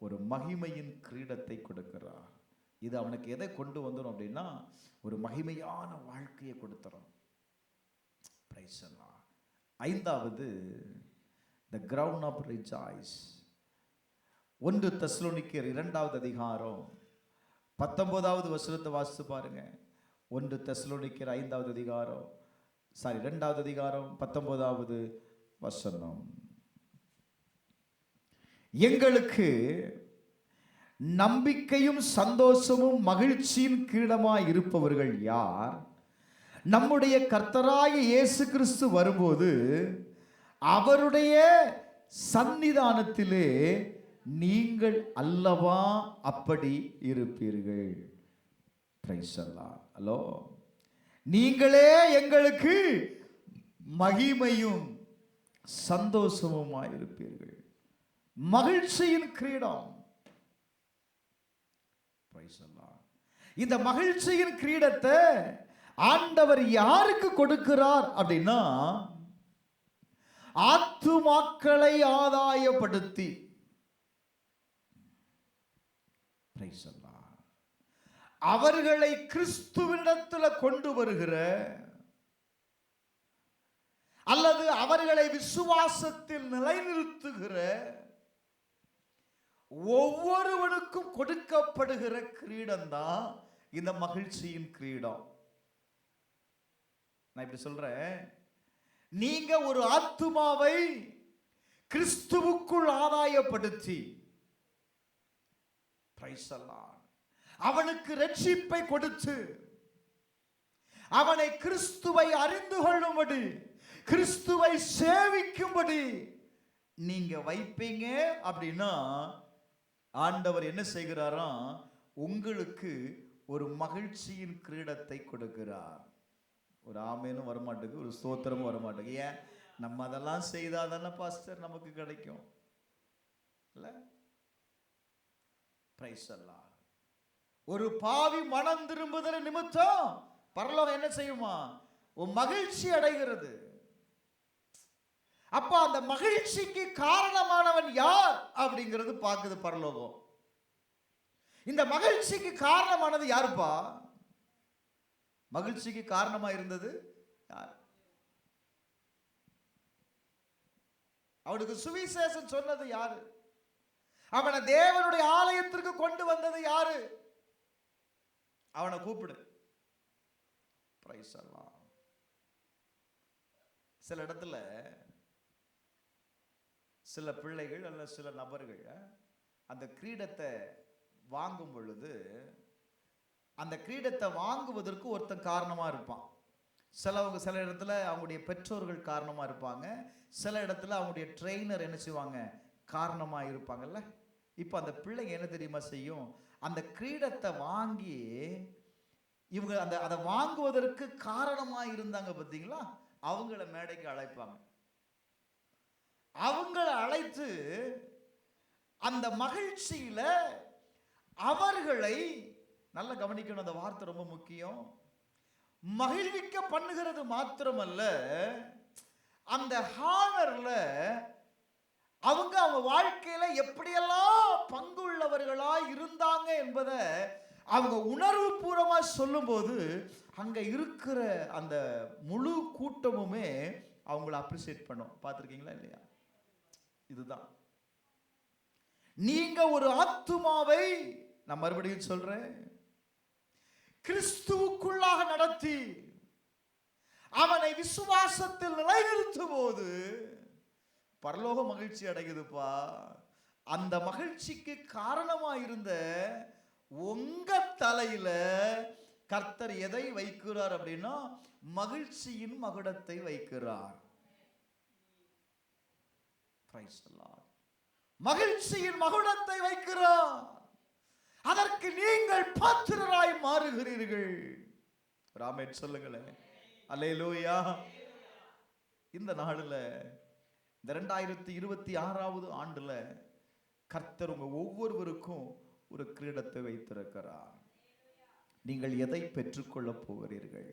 ஒரு மகிமையின் கிரீடத்தை கொடுக்கிறார். இது அவனுக்கு எதை கொண்டு வந்துடும் அப்படின்னா, ஒரு மகிமையான வாழ்க்கையை கொடுத்துரும். பிரைஸ் அல்லாஹ். ஐந்தாவது, the crown of rejoice. 1 தெசலோனிக்கேயர் 2வது அதிகாரம் 19வது வசனத்தை வாசித்து பாருங்க. 1 தெசலோனிக்கேயர் 5வது அதிகாரம் 2வது அதிகாரம் 19வது வசனம். எங்களுக்கு நம்பிக்கையும் சந்தோஷமும் மகிழ்ச்சியின் கிரீடமாய் இருப்பவர்கள் யார்? நம்முடைய கர்த்தராகிய இயேசு கிறிஸ்து வரும்போது அவருடைய சந்நிதானத்திலே நீங்கள் அல்லவா அப்படி இருப்பீர்கள். பிரைஸ் அல்லாஹ். ஹலோ, நீங்களே எங்களுக்கு மகிமையும் சந்தோஷமுமாய் இருப்பீர்கள். மகிழ்ச்சியின் கிரீடம். பிரைஸ் அல்லாஹ். இந்த மகிழ்ச்சியின் கிரீடத்தை ஆண்டவர் யாருக்கு கொடுக்கிறார் அப்படின்னா, ஆத்துமாக்களை ஆதாயப்படுத்தி, அவர்களை கிறிஸ்துவினிடத்தில் கொண்டு வருகிற, அல்லது அவர்களை விசுவாசத்தில் நிலைநிறுத்துகிற ஒவ்வொருவனுக்கும் கொடுக்கப்படுகிற கிரீடம் தான் இந்த மகிழ்ச்சியின் கிரீடம். நான் இப்படி சொல்றேன், நீங்க ஒரு ஆத்துமாவை கிறிஸ்துவுக்குள் ஆதாயப்படுத்தி, பிரைஸ் அல்லாஹ், அவனுக்கு ரட்சிப்பை கொடுத்து, அவனை கிறிஸ்துவை அறிந்து கொள்ளும்படி, கிறிஸ்துவை சேவிக்கும்படி நீங்க வைப்பீங்க அப்படின்னா, ஆண்டவர் என்ன செய்கிறாராம்? உங்களுக்கு ஒரு மகிழ்ச்சியின் கிரீடத்தை கொடுக்கிறார். ஒரு ஆமேனும் வரமாட்டேங்குது, ஒரு ஸ்தோத்திரமும் வரமாட்டேங்குது. ஏன்? நம்ம அதெல்லாம் செய்தாதானே பாஸ்டர் நமக்கு கிடைக்கும் இல்ல? பிரைஸ் அல்லாஹ். ஒரு பாவி மனம் திரும்புதல் நிமித்தம் பரலோகம் என்ன செய்யுமா? ஒரு மகிழ்ச்சி அடைகிறது. அப்ப அந்த மகிழ்ச்சிக்கு காரணமானவன் யார் அப்படிங்கிறது பார்க்குது பரலோகம். இந்த மகிழ்ச்சிக்கு காரணமானது யாருப்பா? மகிழ்ச்சிக்கு காரணமா இருந்தது யார்? அவனுக்கு சுவிசேஷம் சொன்னது யாரு? அவனை தேவனுடைய ஆலயத்திற்கு கொண்டு வந்தது யாரு? அவனை கூப்பிடு. பிரைஸ் அல்லாஹ். சில இடத்துல சில பிள்ளைகள் அல்ல சில நபர்கள் அந்த கிரீடத்தை வாங்கும் பொழுது அந்த கிரீடத்தை வாங்குவதற்கு ஒருத்தன் காரணமா இருப்பான். சில இடத்துல அவங்களுடைய பெற்றோர்கள் காரணமா இருப்பாங்க, சில இடத்துல அவங்களுடைய ட்ரெயினர் என்ன செய்வாங்க, காரணமா இருப்பாங்கல்ல. இப்போ அந்த பிள்ளைங்க என்ன தெரியுமா செய்யும், அந்த கிரீடத்தை வாங்கி இவங்க அதை வாங்குவதற்கு காரணமா இருந்தாங்க பார்த்தீங்களா, அவங்கள மேடைக்கு அழைப்பாங்க. அவங்கள அழைத்து அந்த மகிழ்ச்சியில அவர்களை நல்ல கவனிக்கணும். அந்த வார்த்தை ரொம்ப முக்கியம். மகிழ்விக்க பண்ணுகிறது மாத்திரமல்ல, அந்த ஹானர்ல அவங்க வாழ்க்கையில எப்படியெல்லாம் பங்கு உள்ளவர்களா இருந்தாங்க என்பதை அவங்க உணர்வு பூர்வமா சொல்லும் போது அங்க இருக்கிற அந்த முழு கூட்டமுமே அவங்கள அப்ரிசியேட் பண்ணும். பார்த்திருக்கீங்களா இல்லையா? இதுதான் நீங்க ஒரு ஆத்துமாவை, நான் மறுபடியும் சொல்றேன், கிறிஸ்துவுக்குள்ளாக நடத்தி அவனை விசுவாசத்தில் நிலைநிறுத்தும் போது பரலோக மகிழ்ச்சி அடையுதுப்பா. அந்த மகிழ்ச்சிக்கு காரணமா இருந்த உங்க தலையில கர்த்தர் எதை வைக்கிறார் அப்படின்னா, மகிழ்ச்சியின் மகுடத்தை வைக்கிறார். மகிழ்ச்சியின் மகுடத்தை வைக்கிறார். அதற்கு நீங்கள் பாத்திரராய் மாறுகிறீர்கள். ராமேன் சொல்லுங்களேன். அல்லேலூயா. இந்த நாளில், இந்த 2026வது ஆண்டுல கர்த்தர் உங்க ஒவ்வொருவருக்கும் ஒரு கிரீடத்தை வைத்திருக்கிறார். நீங்கள் எதை பெற்றுக்கொள்ள போகிறீர்கள்?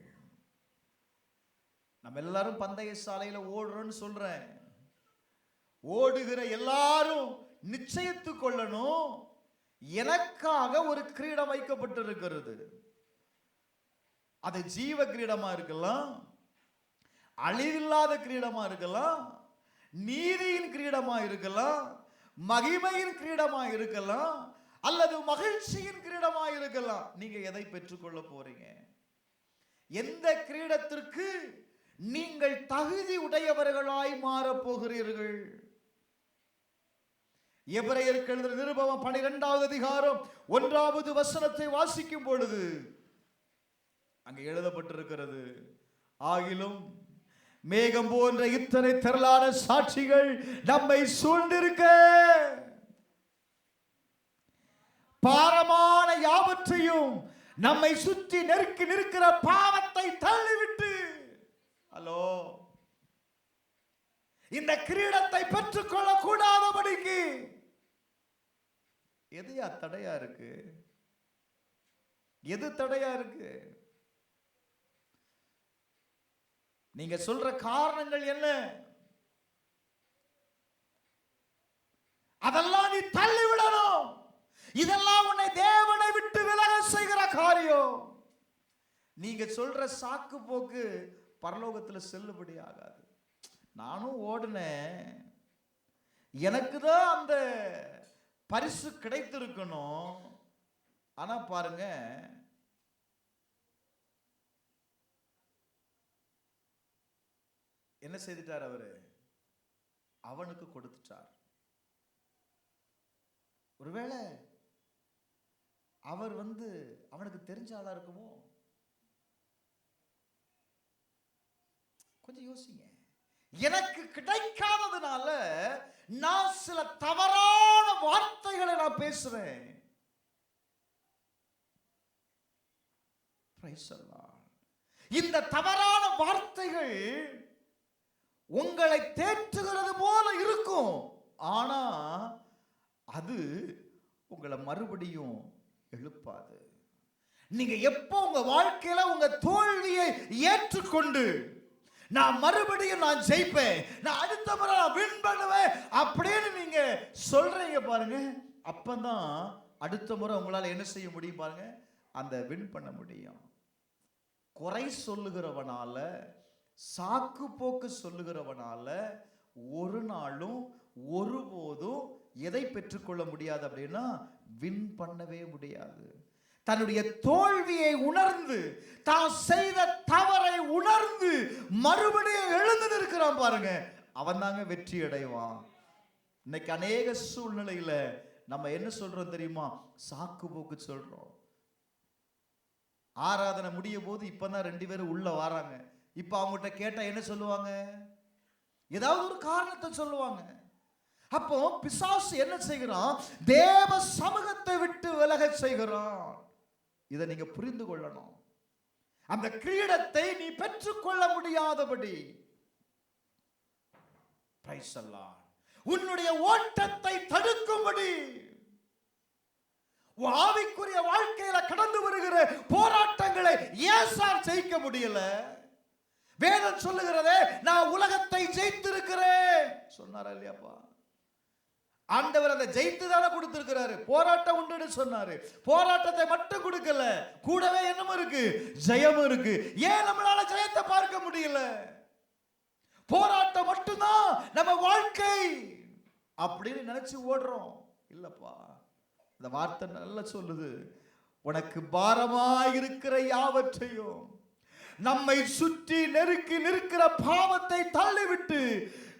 நம்ம எல்லாரும் பந்தய சாலையில ஓடுறோம்னு சொல்றேன். ஓடுகிற எல்லாரும் நிச்சயித்து கொள்ளணும், எனக்காக ஒரு கிரீடம் வைக்கப்பட்டிருக்கிறது. அது ஜீவ கிரீடமா இருக்கலாம், அழிவில்லாத கிரீடமா இருக்கலாம், நீதியின் கிரீடமா இருக்கலாம், மகிமையின் கிரீடமா இருக்கலாம், அல்லது மகிழ்ச்சியின் கிரீடமா இருக்கலாம். நீங்க எதை பெற்றுக்கொள்ள போறீங்க? எந்த கிரீடத்திற்கு நீங்கள் தகுதி உடையவர்களாய் மாறப் போகிறீர்கள்? எபிரேயருக்கு எழுதின நிருபம் 12வது அதிகாரம் 1வது வசனத்தை வாசிக்கும் பொழுது அங்க எழுதப்பட்டிருக்கிறது, ஆகிலும் மேகம் போன்ற இத்தனை திரளான சாட்சிகள் நம்மை சூழ்ந்திருக்க பாரமான யாவற்றையும் நம்மை சுற்றி நெருக்கி நிற்கிற பாவத்தை தள்ளிவிட்டு, ஹலோ, இந்த கிரீடத்தை பெற்றுக்கொள்ள கூடாதபடிக்கு எதையா தடையா இருக்கு? எது தடையா இருக்கு? நீங்க சொல்ற காரணங்கள் என்ன? அதெல்லாம் நீ தள்ளிவிடணும். இதெல்லாம் உன்னை தேவனை விட்டு விலக செய்கிற காரியம். நீங்க சொல்ற சாக்கு போக்கு பரலோகத்தில் செல்லுபடி ஆகாது. நானும் ஓடுனேன், எனக்கு தான் அந்த பரிசு கிடைத்திருக்கணும். ஆனா பாருங்க, என்ன செய்துட்டார் அவரு? அவனுக்கு கொடுத்துட்டார். ஒருவேளை அவர் அவனுக்கு தெரிஞ்ச ஆளா இருக்குமோ? கொஞ்சம் யோசிங்க. எனக்கு கிடைக்காததுனால நான் சில தவறான வார்த்தைகளை நான் பேசுறேன். இந்த தவறான வார்த்தைகள் உங்களை தேற்றுகிறது போல இருக்கும், ஆனா அது உங்களை மறுபடியும் எழுப்பாது. நீங்க எப்போ உங்க வாழ்க்கையில உங்க தோல்வியை ஏற்றுக்கொண்டு நான் மறுபடியும் நான் ஜெயிப்பேன், நான் அடுத்த முறை நான் வின் பண்ணுவேன் அப்படின்னு நீங்க சொல்றீங்க பாருங்க, அப்பதான் அடுத்த முறை உங்களால என்ன செய்ய முடியும் பாருங்க, அந்த வின் பண்ண முடியும். குறை சொல்லுகிறவனால, சாக்கு போக்கு சொல்லுகிறவனால ஒரு நாளும் ஒருபோதும் எதை பெற்றுக்கொள்ள முடியாது அப்படின்னா, வின் பண்ணவே முடியாது. தன்னுடைய தோல்வியை உணர்ந்து, தான் செய்த தவறை உணர்ந்து மறுபடியும் எழுந்து நிற்கிறான் பாருங்க, அவன் தாங்க வெற்றி அடைவான். இன்னைக்கு அநேக சூழ்நிலையில நம்ம என்ன சொல்றோம் தெரியுமா? சாக்கு போக்கு சொல்றோம். ஆராதனை முடிய போது இப்பதான் 2 பேரும் உள்ள வராங்க. இப்ப அவங்ககிட்ட கேட்டா என்ன சொல்லுவாங்க? ஏதாவது ஒரு காரணத்தை சொல்லுவாங்க. அப்போ பிசாசு என்ன செய்கிறான்? தேவ சமூகத்தை விட்டு விலக செய்கிறான். இதை நீங்க புரிந்து கொள்ளணும். அந்த கிரீடத்தை நீ பெற்றுக்கொள்ள முடியாதபடி உன்னுடைய ஓட்டத்தை தடுக்கும்படி ஆவிக்குரிய வாழ்க்கையில கடந்து வருகிற போராட்டங்களை ஏன் சார் ஜெயிக்க முடியல? வேதம் சொல்லுகிறதே, நான் உலகத்தை ஜெயித்திருக்கிறேன் சொன்னாரா இல்லையாப்பா? ஆண்டவர் அந்த ஜெயித்து தானே கொடுத்திருக்கிறாரு. போராட்டம் உண்டு சொன்னாரு. போராட்டத்தை மட்டும் கொடுக்கல, கூடவே என்னமும் இருக்கு, ஜெயமும் இருக்கு. ஏன் நம்மளால ஜெயத்தை பார்க்க முடியல? போராட்டம் மட்டும்தான் நம்ம வாழ்க்கை அப்படின்னு நினைச்சு ஓடுறோம். இல்லப்பா, இந்த வார்த்தை நல்லா சொல்லுது, உனக்கு பாரமாய் இருக்கிற யாவற்றையும், நம்மை சுற்றி நெருக்கி நிற்கிற பாவத்தை தள்ளிவிட்டு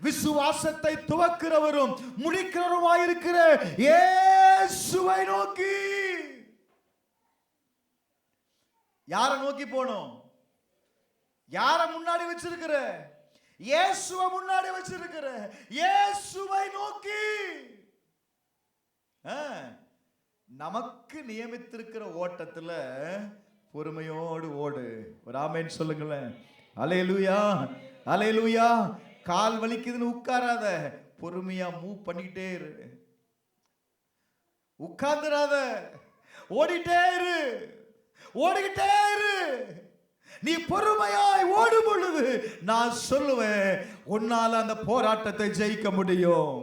விசுவாசத்தை துவக்கிறவரும் முடிக்கிறவருமாயிருக்கிற இயேசுவை நோக்கி. யாரை நோக்கி போனோம்? யாரை முன்னாடி வச்சிருக்கிற? இயேசுவை முன்னாடி வச்சிருக்கிற இயேசுவை நோக்கி. நமக்கு நியமித்திருக்கிற ஓட்டத்துல பொறுமையோடு ஓடு. ஒரு ஆமென் சொல்லுங்களேன். அல்லேலூயா, அல்லேலூயா. கால் வலிக்குதுன்னு உட்காராத, பொறுமையா மூவ் பண்ணிட்டே இரு. உட்கார்ந்துராத, ஓடிட்டே இரு, ஓடிக்கிட்டே இரு. நீ பொறுமையாய் ஓடும் பொழுது நான் சொல்லுவேன், உன்னால அந்த போராட்டத்தை ஜெயிக்க முடியும்.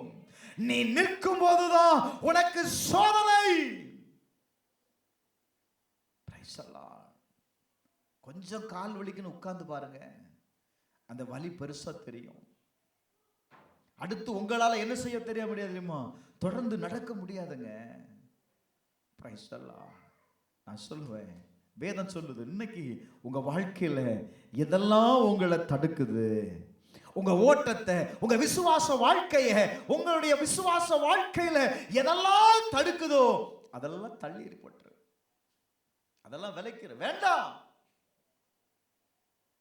நீ நிற்கும் போதுதான் உனக்கு சோதனை. கொஞ்சம் கால் வலிக்குன்னு உட்கார்ந்து பாருங்க, அந்த வலி பெருசா தெரியும். அடுத்து உங்களால என்ன செய்ய தெரிய முடியாது தெரியுமா? தொடர்ந்து நடக்க முடியாதுங்க. நான் சொல்லுவேன், வேதம் சொல்லுது, இன்னைக்கு உங்க வாழ்க்கையில எதெல்லாம் உங்களை தடுக்குது, உங்க ஓட்டத்தை, உங்க விசுவாச வாழ்க்கைய, உங்களுடைய விசுவாச வாழ்க்கையில எதெல்லாம் தடுக்குதோ அதெல்லாம் தள்ளி ஏற்பட்டு, அதெல்லாம் விலைக்கிற வேண்டாம்.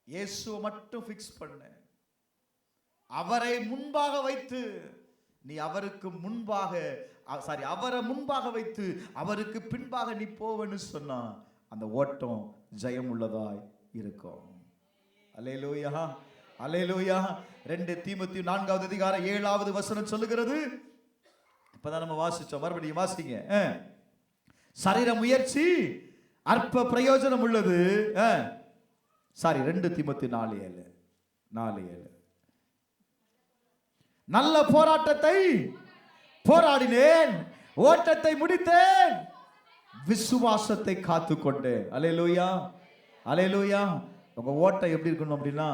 இயேசுவை மட்டும் ஃபிக்ஸ் பண்ணு. அவரை முன்பாக வைத்து நீ அவருக்கு முன்பாக, அவரை முன்பாக வைத்து அவருக்கு பின்பாக நீ போவன்னு சொன்னா அந்த ஓட்டம் ஜெயம் உள்ளதாய் இருக்கும். அல்லேலூயா, அல்லேலூயா. 2 தீமோத்தேயு 4வது அதிகாரம் 7வது வசனம் சொல்லுகிறது. இப்பதான் நம்ம வாசிச்சோம், மறுபடியும் வாசிங்க. சரீர முயற்சி அற்ப பிரயோஜனம் உள்ளது. 2 தீமோத்தேயு 4:7. நல்ல போராட்டத்தை போராடினேன், ஓட்டத்தை முடித்தேன், விசுவாசத்தை காத்துக்கொண்டேன். அல்லேலூயா, அல்லேலூயா. உங்க ஓட்டம் எப்படி இருக்கணும் அப்படின்னா,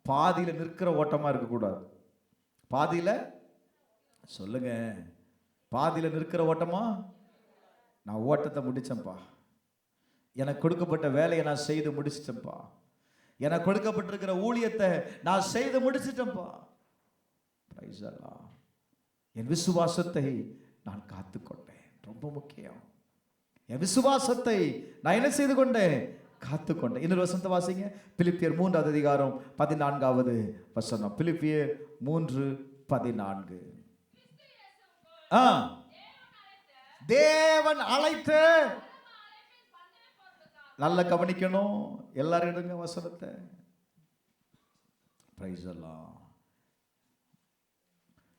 பாதியில நிற்கிற ஓட்டமா இருக்கக்கூடாது. பாதியில சொல்லுங்க, பாதியில நிற்கிற ஓட்டமா? நான் ஓட்டத்தை முடிச்சேன்ப்பா, எனக்கு கொடுக்கப்பட்ட வேலையை நான் செய்து முடிச்சிட்டேன்ப்பா, எனக்கு கொடுக்கப்பட்டிருக்கிற ஊழியத்தை நான் செய்து முடிச்சிட்டேன்ப்பா. என் விசுவாசத்தை நான் காத்துக்கொண்டேன். ரொம்ப முக்கியம். என் விசுவாசத்தை நான் என்ன செய்து கொண்டேன்? காத்துக்கொண்டேன். இன்னொரு வசனத்தை வாசிங்க. பிலிப்பியர் 3வது அதிகாரம் 14வது வசனம். பிலிப்பியர் 3:14. தேவன் அழைத்து, நல்லா கவனிக்கணும், எல்லாரும் எடுங்க வசனத்தை. பிரைஸ் அல்லாஹ்.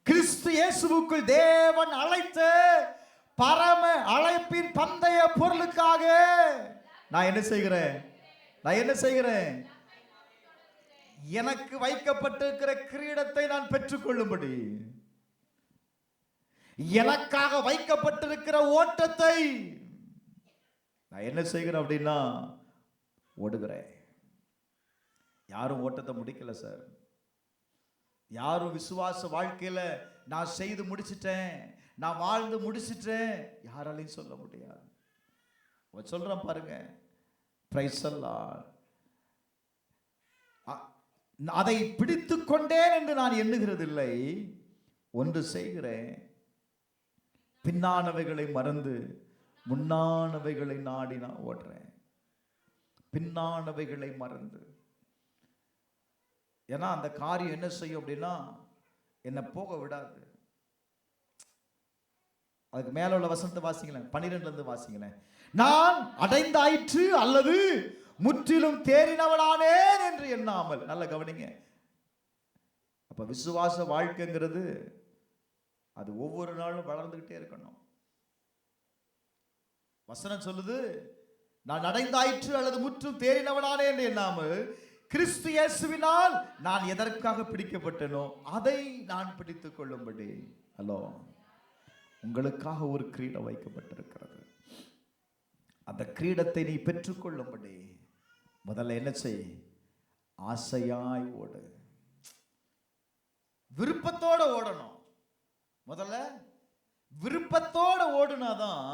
கிறிஸ்து இயேசுவுக்குள் தேவன் அழைத்து பரம அழைப்பின் பந்தய பொருளுக்காக நான் என்ன செய்கிறேன்? நான் என்ன செய்கிறேன்? எனக்கு வைக்கப்பட்டிருக்கிற கிரீடத்தை நான் பெற்றுக்கொள்ளும்படி, எனக்காக வைக்கப்பட்டிருக்கிற ஓட்டத்தை நான் என்ன செய்கிறேன் அப்படின்னா ஓடுகிறேன். யாரும் ஓட்டத்தை முடிக்கல சார். யாரும் விசுவாச வாழ்க்கையில நான் செய்து முடிச்சிட்டேன், நான் வாழ்ந்து முடிச்சிட்டேன் யாராலையும் சொல்ல முடியாது. சொல்றான் பாருங்க, பிரைஸ் தி லார்ட். அதை பிடித்து கொண்டேன் என்று நான் எண்ணுகிறதில்லை, ஒன்று செய்கிறேன், பின்னானவைகளை மறந்து முன்னானவைகளை நாடி நான் ஓடுறேன். பின்னானவைகளை மறந்து. ஏன்னா அந்த காரியம் என்ன செய்யும் அப்படின்னா, என்னை போக விடாது. அதுக்கு மேல உள்ள வசனத்தை வாசிங்களேன், 12ல இருந்து வாசிங்களேன். நான் அடைந்தாயிற்று அல்லது முற்றிலும் தேறினவளானேன் என்று எண்ணாமல். நல்ல கவனிங்க. அப்ப விசுவாச வாழ்க்கைங்கிறது அது ஒவ்வொரு நாளும் வளர்ந்துகிட்டே இருக்கணும். வசனம் சொல்லுது, நான் அடைந்தாயிற்று அல்லது முற்றும் தேறினவனானே என்று எண்ணாமல் கிறிஸ்து இயேசுவினால் நான் எதற்காக பிடிக்கப்பட்டனோ அதை நான் பிடித்துக் கொள்ளும்படி. ஹலோ, உங்களுக்காக ஒரு கிரீடம் வைக்கப்பட்டிருக்கிறது. அந்த கிரீடத்தை நீ பெற்றுக்கொள்ளும்படி முதல்ல என்ன செய்? ஆசையாய் ஓடு. விருப்பத்தோட ஓடணும். முதல்ல விருப்பத்தோட ஓடுனாதான்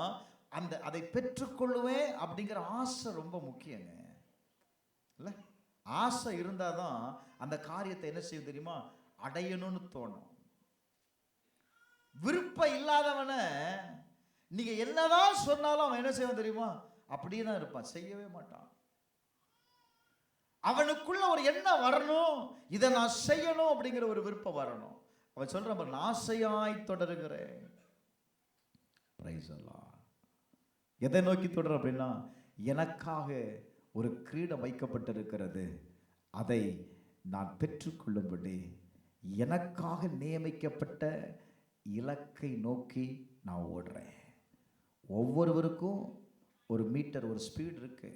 அந்த அதை பெற்றுக்கொள்ளுவேன் அப்படிங்கிற ஆசை ரொம்ப முக்கியங்க. இல்ல, ஆசை இருந்தாதான் அந்த காரியத்தை என்ன செய்யும் தெரியுமா? அடையணும்னு தோணும். விருப்பம் இல்லாதவன நீங்க என்னதான் சொன்னாலும் அவன் என்ன செய்வான் தெரியுமா? அப்படியே தான் இருப்பான், செய்யவே மாட்டான். அவனுக்குள்ள ஒரு எண்ணம் வரணும், இதை நான் செய்யணும் அப்படிங்கிற ஒரு விருப்பம் வரணும். அவன் சொல்றான், ஆசையாய் தொடருகிறேன். Praise the Lord. எதை நோக்கி தொடர் அப்படின்னா, எனக்காக ஒரு கிரீடம் வைக்கப்பட்டிருக்கிறது, அதை நான் பெற்றுக்கொள்ளும்படி எனக்காக நியமிக்கப்பட்ட இலக்கை நோக்கி நான் ஓடுறேன். ஒவ்வொருவருக்கும் ஒரு மீட்டர், ஒரு ஸ்பீட் இருக்கு.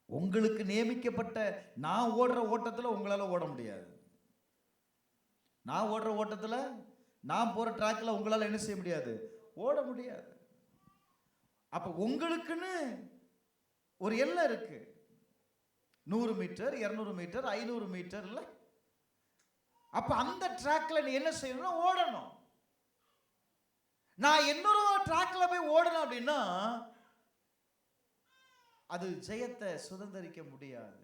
உங்களுக்கு நியமிக்கப்பட்ட நான் ஓடுற ஓட்டத்தில் உங்களால் ஓட முடியாது. நான் ஓடுற ஓட்டத்தில், நான் போற ட்ராக்ல உங்களால் என்ன செய்ய முடியாது? ஓட முடியாது. அப்ப உங்களுக்குன்னு ஒரு எல்லை இருக்கு. 100 மீட்டர், 200 மீட்டர், 500 மீட்டர் இல்ல. அப்ப அந்த ட்ராக்ல நீ என்ன செய்யணும்? ஓடணும். நான் இன்னொரு ட்ராக்ல போய் ஓடணும் அப்படின்னா அது ஜெயத்தை சுதந்திரிக்க முடியாது.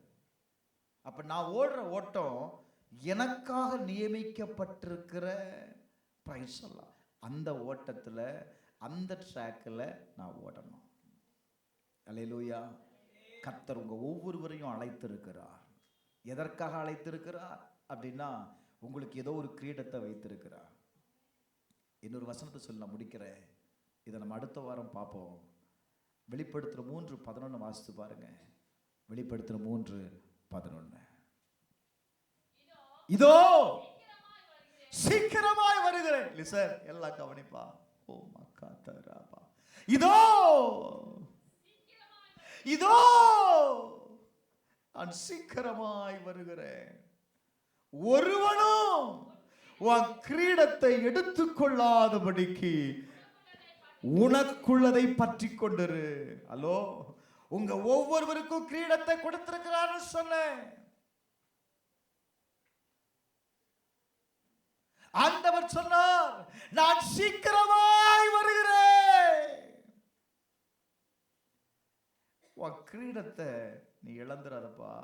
அப்ப நான் ஓடுற ஓட்டம் எனக்காக நியமிக்கப்பட்டிருக்கிற பிரைஸ் எல்லாம் அந்த ஓட்டத்துல, அந்த ட்ராக்ல நான் ஓடணும். அல்லேலூயா. கர்த்தர் உங்க ஒவ்வொருவரையும் அழைத்திருக்கிறார். எதற்காக அழைத்திருக்கிறார் அப்படின்னா, உங்களுக்கு ஏதோ ஒரு கிரீடத்தை வைத்திருக்கிறார். இன்னொரு வசனத்தை சொல்லி நான் முடிக்கிறேன். இதை நம்ம அடுத்த வாரம் பார்ப்போம். வெளிப்படுத்துற 3:11 வாசித்து பாருங்க. வெளிப்படுத்துற 3:11. இதோ சீக்கிரமாய் வருகிறேன். லிசன், எல்லாம் கவனிப்பா. ஓ மக்கா தராபா. இதோ இதோ நான் சீக்கிரமாய் வருகிறேன். ஒருவனும் உன் கிரீடத்தை எடுத்துக்கொள்ளாதபடிக்கு உனக்குள்ளதை பற்றி கொண்டிரு. ஹலோ, உங்க ஒவ்வொருவருக்கும் கிரீடத்தை கொடுத்திருக்கிறார் சொன்னேன். ஆண்டவர் சொன்னார், நான் சீக்கிரமாய் வருகிறேன். உன் கிரீடத்தை நீ இழந்துறாதப்பா.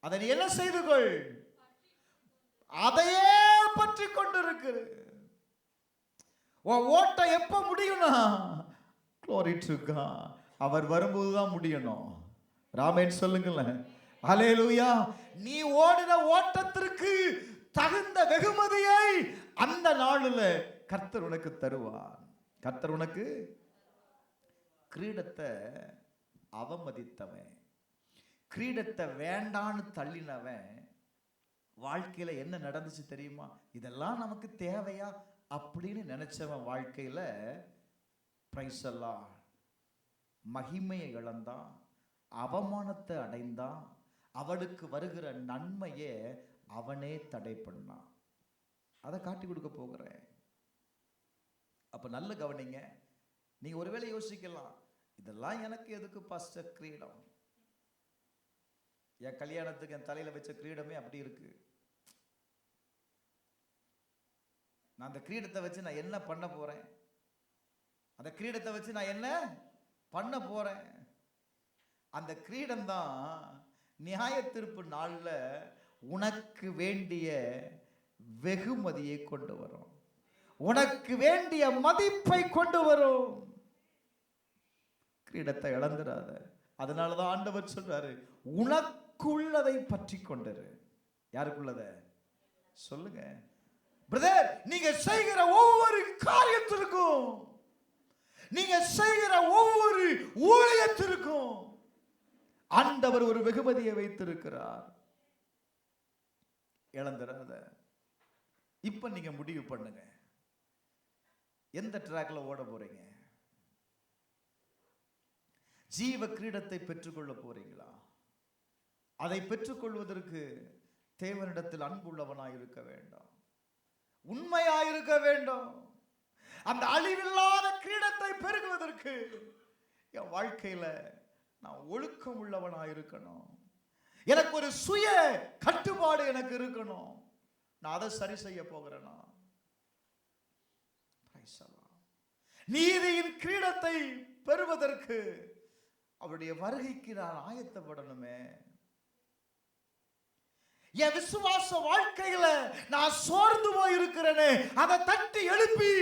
அதை நீ என்ன செய்து கொள்? அதையே பற்றி கொண்டிருக்கு. உன் ஓட்டம் எப்ப முடியும்னா, glory to God, அவர் வரும்போதுதான் முடியணும். ராமேன் சொல்லுங்களேன். ஹல்லேலூயா. நீ ஓடின ஓட்டத்திற்கு தகுந்த வெகுமதியை அந்த நாளில் கர்த்தர் உனக்கு தருவார். கர்த்தர் உனக்கு கிரீடத்தை அவமதித்தவன், கிரீடத்தை வேண்டான்னு தள்ளினவன் வாழ்க்கையில என்ன நடந்துச்சு தெரியுமா? இதெல்லாம் நமக்கு தேவையா அப்படின்னு நினைச்சவன் வாழ்க்கையில பிரைஸ் எல்லாம் மகிமையை இழந்தான், அவமானத்தை அடைந்தான், அவனுக்கு வருகிற நன்மையை அவனே தடை பண்ணான். அதை காட்டி கொடுக்க போகிறேன். அப்ப நல்ல கவனிங்க. நீங்க ஒருவேளை யோசிக்கலாம், இதெல்லாம் எனக்கு எதுக்கு பாஸ்டர் கிரீடம்? என் கல்யாணத்துக்கு என் தலையில வச்ச கிரீடமே அப்படி இருக்கு. நான் அந்த கிரீடத்தை வச்சு நான் என்ன பண்ண போறேன்? அந்த கிரீடத்தை வச்சு நான் என்ன பண்ண போறேன்? அந்த கிரீடம் தான் நியாய தீர்ப்பு நாள்ல உனக்கு வேண்டிய வெகுமதியை கொண்டு வரும், உனக்கு வேண்டிய மதிப்பை கொண்டு வரும். கிரீடத்தை இழந்துடாத. அதனாலதான் ஆண்டவர் சொல்றாரு, உனக்குள்ளதை பற்றி கொண்டிரு. யாருக்குள்ளத சொல்லுங்க பிரதர். நீங்க செய்கிற ஒவ்வொரு காரியத்திற்கும், நீங்க செய்கிற ஒவ்வொரு ஊழியத்திற்கும் ஆண்டவர் ஒரு வெகுமதியை வைத்திருக்கிறார். இழந்துடாத. இப்ப நீங்க முடிவு பண்ணுங்க, எந்த ட்ராக்ல ஓட போறீங்க? ஜீவ கிரீடத்தை பெற்றுக்கொள்ள போறீங்களா? அதை பெற்றுக்கொள்வதற்கு தேவனிடத்தில் அன்புள்ளவனாய் இருக்க வேண்டும், உண்மையாயிருக்க வேண்டும். அந்த அழிவில்லாத கிரீடத்தை பெறுவதற்கு என் வாழ்க்கையில நான் ஒழுக்கம் உள்ளவனாய் இருக்கணும். எனக்கு ஒரு சுய கட்டுப்பாடு எனக்கு இருக்கணும். நான் அதை சரி செய்ய போகிறேனா? நீதியின் கிரீடத்தை பெறுவதற்கு அவருடைய வருகைக்கு நான் ஆயத்தப்படணுமே. என் விசுவாச வாழ்க்கையில நான் சோர்ந்து போய் இருக்கிறேனே, அதை தட்டி எழுப்பி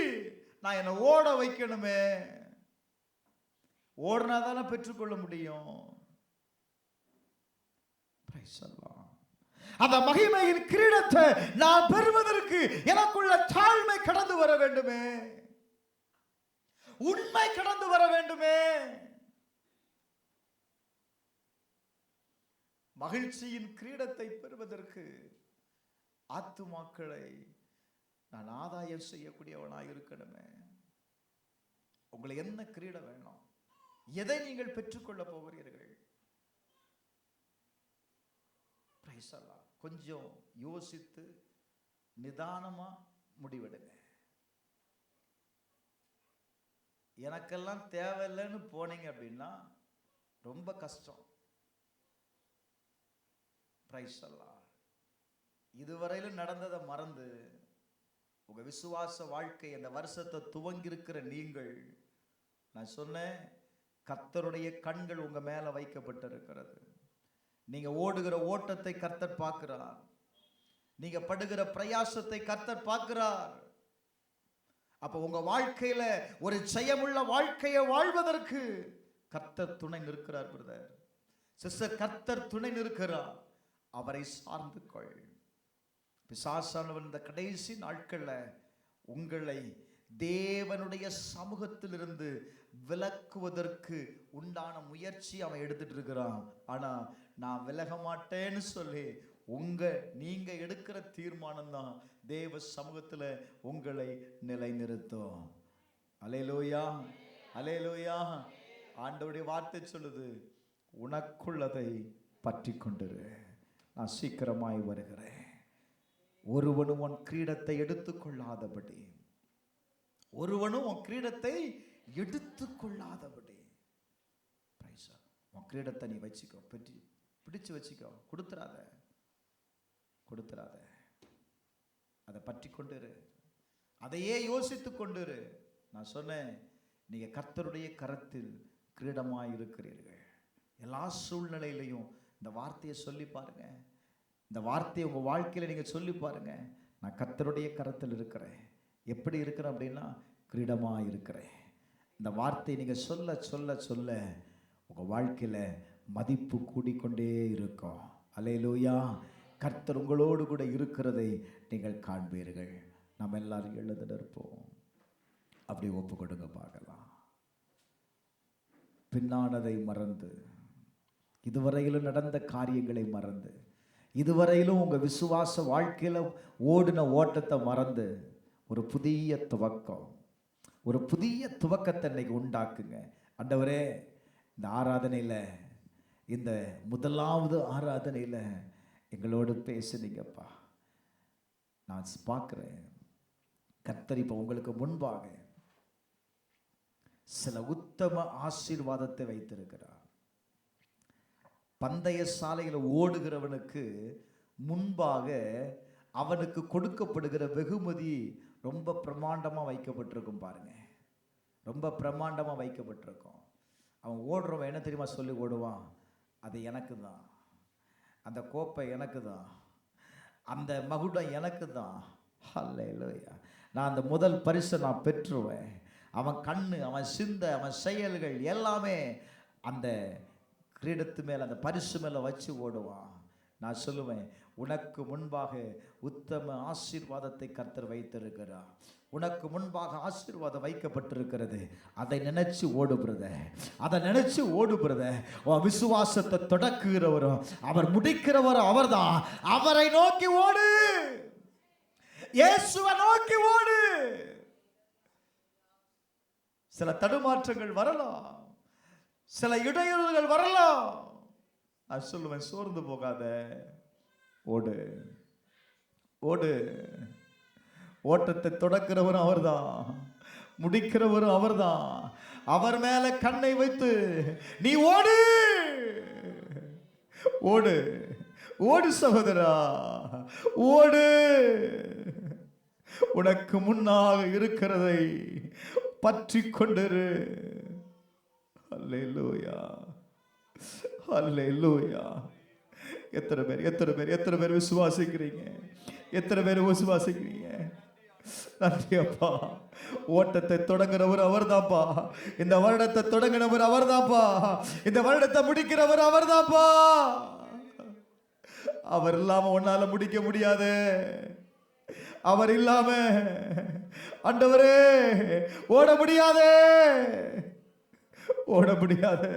நான் என்ன ஓட வைக்கணுமே. ஓடினா தானே பெற்றுக்கொள்ள முடியும். அந்த மகிமையின் கிரீடத்தை நான் பெறுவதற்கு எனக்குள்ள தாழ்மை கடந்து வர வேண்டுமே, உண்மை கடந்து வர வேண்டுமே. மகிழ்ச்சியின் கிரீடத்தை பெறுவதற்கு ஆத்துமாக்களை நான் ஆதாயம் செய்யக்கூடியவனாக இருக்கணுமே. உங்களை என்ன கிரீடம் வேணும்? எதை நீங்கள் பெற்றுக்கொள்ள போகிறீர்கள்? கொஞ்சம் யோசித்து நிதானமா முடிவெடுங்க. எனக்கெல்லாம் தேவையில்லைன்னு போனீங்க அப்படின்னா ரொம்ப கஷ்டம். இதுவரையிலும் நடந்ததை மறந்து உங்க விசுவாச வாழ்க்கை அந்த வருஷத்தை துவங்கி இருக்கிற நீங்கள், நான் சொன்னேன், கர்த்தருடைய கண்கள் உங்க மேல வைக்கப்பட்டிருக்கிறது. நீங்க ஓடுகிற ஓட்டத்தை கர்த்தர் பார்க்கிறார், நீங்க படுகிற பிரயாசத்தை கர்த்தர் பார்க்கிறார். அப்ப உங்க வாழ்க்கையில ஒரு ஜெயமுள்ள வாழ்க்கையை வாழ்வதற்கு கர்த்தர் துணை நிற்கிறார். பிரதர் சிஸ்டர், கர்த்தர் துணை நிற்கிறார். அவரை சார்ந்து கொள். பிசாசானவன் இந்த கடைசி நாட்கள்ல உங்களை தேவனுடைய சமூகத்திலிருந்து விலக்குவதற்கு உண்டான முயற்சி அவன் எடுத்துட்டு இருக்கிறான். ஆனா நான் விலக மாட்டேன்னு சொல்லி நீங்க எடுக்கிற தீர்மானம் தான் தேவ சமூகத்துல உங்களை நிலைநிறுத்தும். அல்லேலூயா, அல்லேலூயா. ஆண்டவருடைய வார்த்தை சொல்லுது, உனக்குள்ளதை பற்றி கொண்டிரு, நான் சீக்கிரமாய் வருகிறேன். ஒருவனும் உன் கிரீடத்தை எடுத்துக்கொள்ளாதபடி, ஒருவனும் உன் கிரீடத்தை எடுத்துக்கொள்ளாதபடி. உன் கிரீடத்தை நீ வச்சுக்கோ, பிடிச்சு வச்சுக்கோ, கொடுத்துறாத, கொடுத்துறாத. அதை பற்றி கொண்டிரு, அதையே யோசித்து கொண்டிரு. நான் சொன்னேன், நீங்க கர்த்தருடைய கரத்தில் கிரீடமாய் இருக்கிறீர்கள். எல்லா சூழ்நிலையிலையும் இந்த வார்த்தையை சொல்லி பாருங்க. இந்த வார்த்தையை உங்க வாழ்க்கையில நீங்க சொல்லி பாருங்க. நான் கர்த்தருடைய கரத்தில் இருக்கிறேன். எப்படி இருக்கிறேன் அப்படின்னா, கிரீடமா இருக்கிறேன். இந்த வார்த்தையை நீங்க சொல்ல சொல்ல சொல்ல உங்க வாழ்க்கையில மதிப்பு கூடிக்கொண்டே இருக்கும். அல்லேலூயா. கர்த்தர் உங்களோடு கூட இருக்கிறதை நீங்கள் காண்பீர்கள். நம்ம எல்லாரும் எழுந்து நிற்போம். அப்படி ஒப்பு கொடுங்க பார்க்கலாம். பின்னானதை மறந்து, இதுவரையிலும் நடந்த காரியங்களை மறந்து, இதுவரையிலும் உங்க விசுவாச வாழ்க்கையில ஓடின ஓட்டத்தை மறந்து ஒரு புதிய துவக்கம், ஒரு புதிய துவக்கத்தை இன்னைக்கு உண்டாக்குங்க. ஆண்டவரே, இந்த ஆராதனையில, இந்த முதலாவது ஆராதனையில எங்களோடு பேசுனீங்கப்பா. நான் பார்க்கிறேன், கர்த்தர் இப்ப உங்களுக்கு முன்பாக சில உத்தம ஆசீர்வாதத்தை வைத்திருக்கிறார். பந்தய சாலையில் ஓடுகிறவனுக்கு முன்பாக அவனுக்கு கொடுக்கப்படுகிற வெகுமதி ரொம்ப பிரமாண்டமா வைக்கப்பட்டிருக்கும் பாருங்க. ரொம்ப பிரம்மாண்டமாக வைக்கப்பட்டிருக்கும். அவன் ஓடுறவன் என்ன தெரியுமா சொல்லி ஓடுவான்? அது எனக்கு தான், அந்த கோப்பை எனக்கு தான், அந்த மகுடம் எனக்கு தான். அல்லேலூயா. நான் அந்த முதல் பரிசை நான் பெற்றுவேன். அவன் கண்ணு, அவன் சிந்தை, அவன் செயல்கள் எல்லாமே அந்த கிரீடத்து மேலே, அந்த பரிசு மேலே வச்சு ஓடுவான். நான் சொல்லுவேன், உனக்கு முன்பாக உத்தம ஆசீர்வாதத்தை கர்த்தர் வைத்திருக்கிறார். உனக்கு முன்பாக ஆசீர்வாதம் வைக்கப்பட்டிருக்கிறது. அதை நினைச்சு ஓடுகிறத, அதை நினைச்சு ஓடுகிறத. விசுவாசத்தை தொடக்குகிறவரும் அவர் முடிக்கிறவரும் அவர்தான். அவரை நோக்கி ஓடு, இயேசுவை நோக்கி ஓடு. சில தடுமாற்றங்கள் வரலாம், சில இடையூறுகள் வரலாம். நான் சொல்லுவேன், சோர்ந்து போகாத, ஓடு ஓடு. ஓட்டத்தை தொடக்கிறவரும் அவர்தான், முடிக்கிறவரும் அவர்தான். அவர் மேல கண்ணை வைத்து நீ ஓடு ஓடு ஓடு சகோதரா, ஓடு. உனக்கு முன்னாக இருக்கிறதை பற்றி கொண்டிரு. அல்லேலூயா, அல்லேலூயா. எத்தனை பேர் விசுவாசிக்கிறீங்க? எத்தனை பேர் விசுவாசிக்கிறீங்க? நன்றி அப்பா. ஓட்டத்தை தொடங்குறவர் அவர்தான்ப்பா. இந்த வருடத்தை தொடங்கினவர் அவர்தான்ப்பா. இந்த வருடத்தை முடிக்கிறவர் அவர்தான்ப்பா. அவர் இல்லாம உன்னால முடிக்க முடியாது. அவர் இல்லாம ஆண்டவரே ஓட முடியாது, ஓட முடியாது.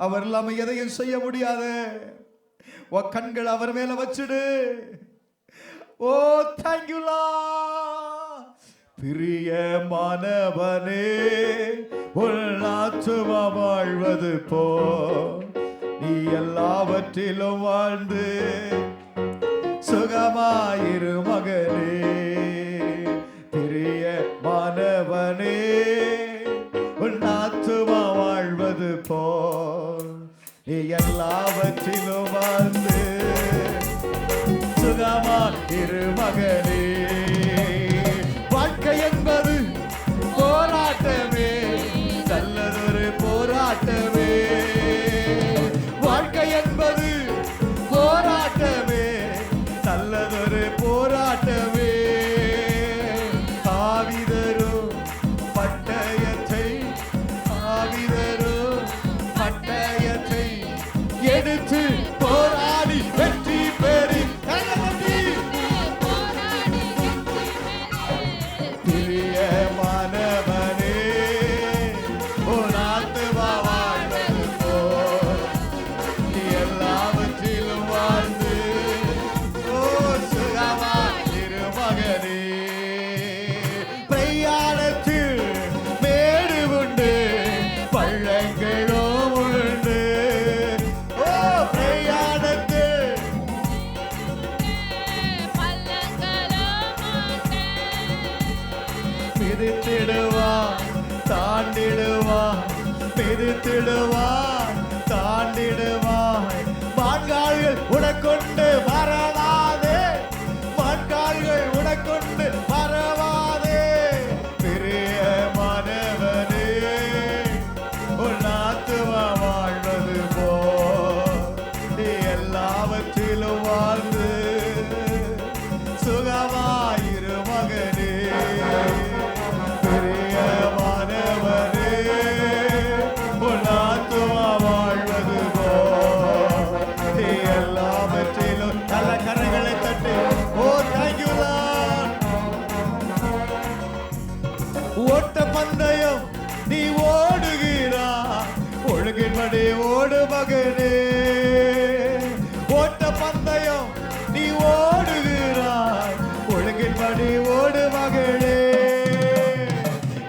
அவர் இல்லாம எதையும் செய்ய முடியாது. உன் கண்கள் அவர் மேல வச்சிடு. ஓ தேங்க்யூ லார்ட். பிரியமானவனே, உன் ஆத்துமா வாழ்வது போ நீ எல்லாவற்றிலும் வாழ்ந்து சுகமாயிரு மகனே. பிரியமானவனே, உன் ஆத்துமா வாழ்வது போ நீ எல்லாவற்றிலும் வாழ்ந்து சுகமாயிரு மகனே. வாழ்க்கை என்பது போராட்டமே, நல்லதொரு போராட்டமே. வாழ்க்கை என்பது போராட்டமே, நல்லதொரு போராட்டமே. ஆவிதரும் பட்டயத்தை, ஆவிதரும் பட்டயத்தை எடுத்து போராடி வெற்றி பெறி பிரியமானவனே, உன் ஆத்துமா வாழ்வது போ நீ எல்லாவற்றிலும் வாழ்ந்து சுகமாயிரு மகனே. பிரயாணத்தில் மேடு உண்டு, பள்ளங்களோ உண்டு. ஓ பிரயாணத்தில் மிதித்திடுவான், தாண்டிடுவான், மிதித்திடுவான், தாண்டிடுவான். மான்கால்கள் உனக்கொண்டு மறவாதே, மான்கால்கள் உனக்கொண்டு மறவாதே. பிரியமானவனே, உன் ஆத்துமா வாழ்வது போ நீ எல்லாவற்றிலும் வாழ்ந்து சுகமாயிரு மகனே. பிரியமானவனே, உன் ஆத்துமா வாழ்வது போ நீ எல்லாவற்றிலும். நல்ல கரைகளை தட்டி ஓ தேங்க்யூ லார்ட். ஓட்ட பந்தயம் நீ ஓடுகிறாய், ஒழுங்கின்படி ஓடு மகனே. ஓட்ட பந்தயம் நீ ஓடுகிறாய், ஒழுங்கின்படி ஓடு மகளே.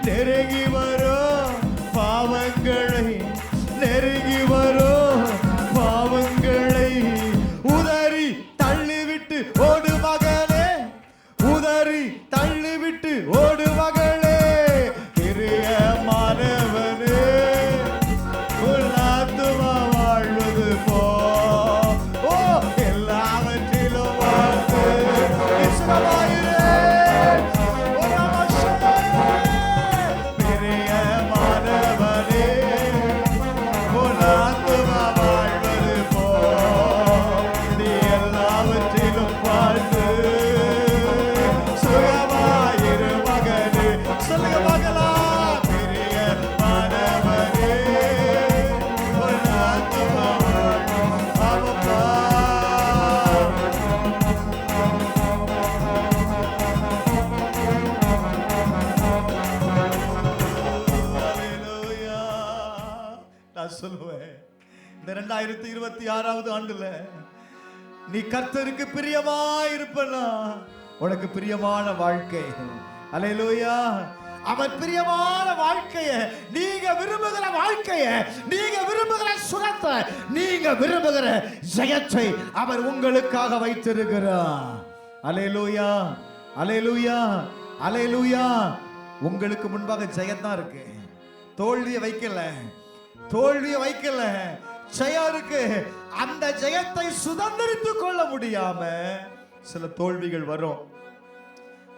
நெருங்கி வரும் பாவங்களை, நெருங்கி வரும் பாவங்களை உதறி தள்ளிவிட்டு ஓடு மகனே, உதறி தள்ளிவிட்டு ஓடு மகளே. பிரியமானவனே, உன் ஆத்துமா சொல்லுவேன், இந்த 2026வது ஆண்டுல நீ கர்த்தருக்கு பிரியமாய் இருப்பனா உனக்கு பிரியமான வாழ்க்கை. அல்லேலூயா. அவர் பிரியமான வாழ்க்கைய, நீங்க விரும்புகிற வாழ்க்கைய, நீங்க விரும்புகிற சுகத்தை, நீங்க விரும்புகிற ஜெயத்தை அவர் உங்களுக்காக வைத்திருக்கிறார். அல்லேலூயா, அல்லேலூயா, அல்லேலூயா. உங்களுக்கு முன்பாக ஜெயத்தான் இருக்கு, தோல்வியை வைக்கல, தோல்வியை வைக்கல, ஜெயம் இருக்கு. அந்த ஜெயத்தை சுதந்திரித்துக் கொள்ள முடியாம சில தோல்விகள் வரும்,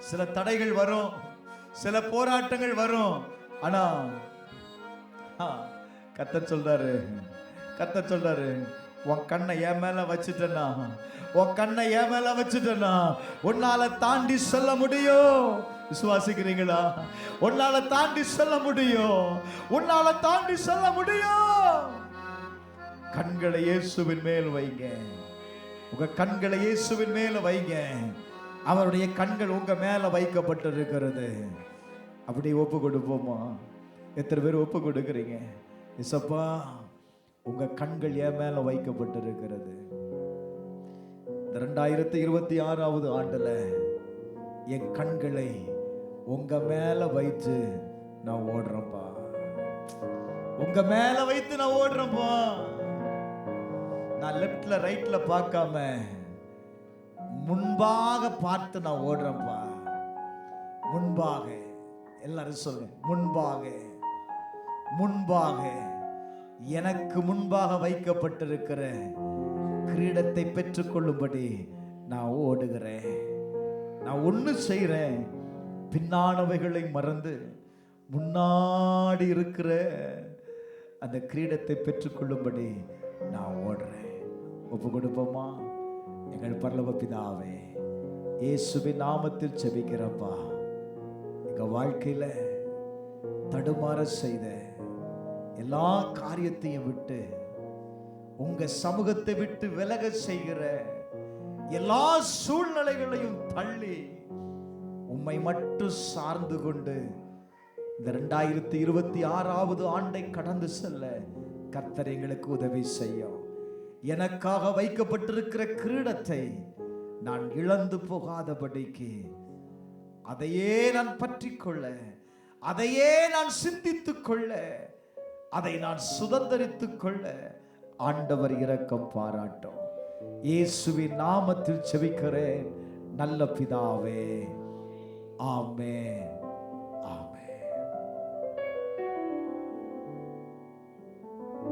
சில தடைகள் வரும், சில போராட்டங்கள் வரும். ஆனா கர்த்தர் சொல்றாரு, கர்த்தர் சொல்றாரு, உன் கண்ணை என் மேல வச்சுட்டேன்னா, உன் கண்ணை என் மேல வச்சுட்டேன்னா உன்னால தாண்டி செல்ல முடியும். விசுவாசிக்கிறீங்களா? உன்னால தாண்டி செல்ல முடியும், உன்னால தாண்டி செல்ல முடியும். கண்களை இயேசுவின் மேல் வைங்க, உங்க கண்களை இயேசுவின் மேல வைங்க. அவருடைய கண்கள் உங்க மேல வைக்கப்பட்டிருக்கிறது. அப்படி ஒப்பு கொடுப்போமா? எத்தனை பேர் ஒப்பு கொடுக்குறீங்க? இயேசப்பா, உங்க கண்கள் என் மேல வைக்கப்பட்டிருக்கிறது. இந்த 2026வது ஆண்டுல என் கண்களை உங்க மேல வைத்து நான் ஓடுறேன்ப்பா, உங்க மேல வைத்து நான் ஓடுறேன்ப்பா. நான் லெப்ட்ல ரைட்ல பார்க்காம முன்பாக பார்த்து நான் ஓடுறேன்ப்பா. முன்பாக, எல்லாரும் சொல்லுங்க, முன்பாக, முன்பாக, எனக்கு முன்பாக வைக்கப்பட்டிருக்கிற கிரீடத்தை பெற்றுக்கொள்ளும்படி நான் ஓடுகிறேன். நான் ஒண்ணு செய்றேன், பின்னானவைகளை மறந்து முன்னாடி இருக்கிற அந்த கிரீடத்தை பெற்றுக்கொள்ளும்படி நான் ஓடுறேன். ஒப்பு கொடுப்போமா? எங்கள் பரலோக பிதாவே, இயேசுவின் நாமத்தில் ஜெபிக்கிறப்பா, எங்க வாழ்க்கையில தடுமாற செய்த எல்லா காரியத்தையும் விட்டு, உங்க சமூகத்தை விட்டு விலக செய்கிற எல்லா சூழ்நிலைகளையும் தள்ளி உம்மை மட்டும் சார்ந்து கொண்டு இந்த 2026வது ஆண்டை கடந்து செல்ல கர்த்தர் எங்களுக்கு உதவி செய்யும். எனக்காக வைக்கப்பட்டிருக்கிற கிரீடத்தை நான் இழந்து போகாதபடிக்கு அதையே நான் பற்றிக் கொள்ள, அதையே நான் சிந்தித்துக் கொள்ள, அதை நான் சுதந்திரித்துக் கொள்ள ஆண்டவர் இரக்கம் பாராட்டும். இயேசுவின் நாமத்தில் ஜெபிக்கிறேன் நல்ல பிதாவே, ஆமென்.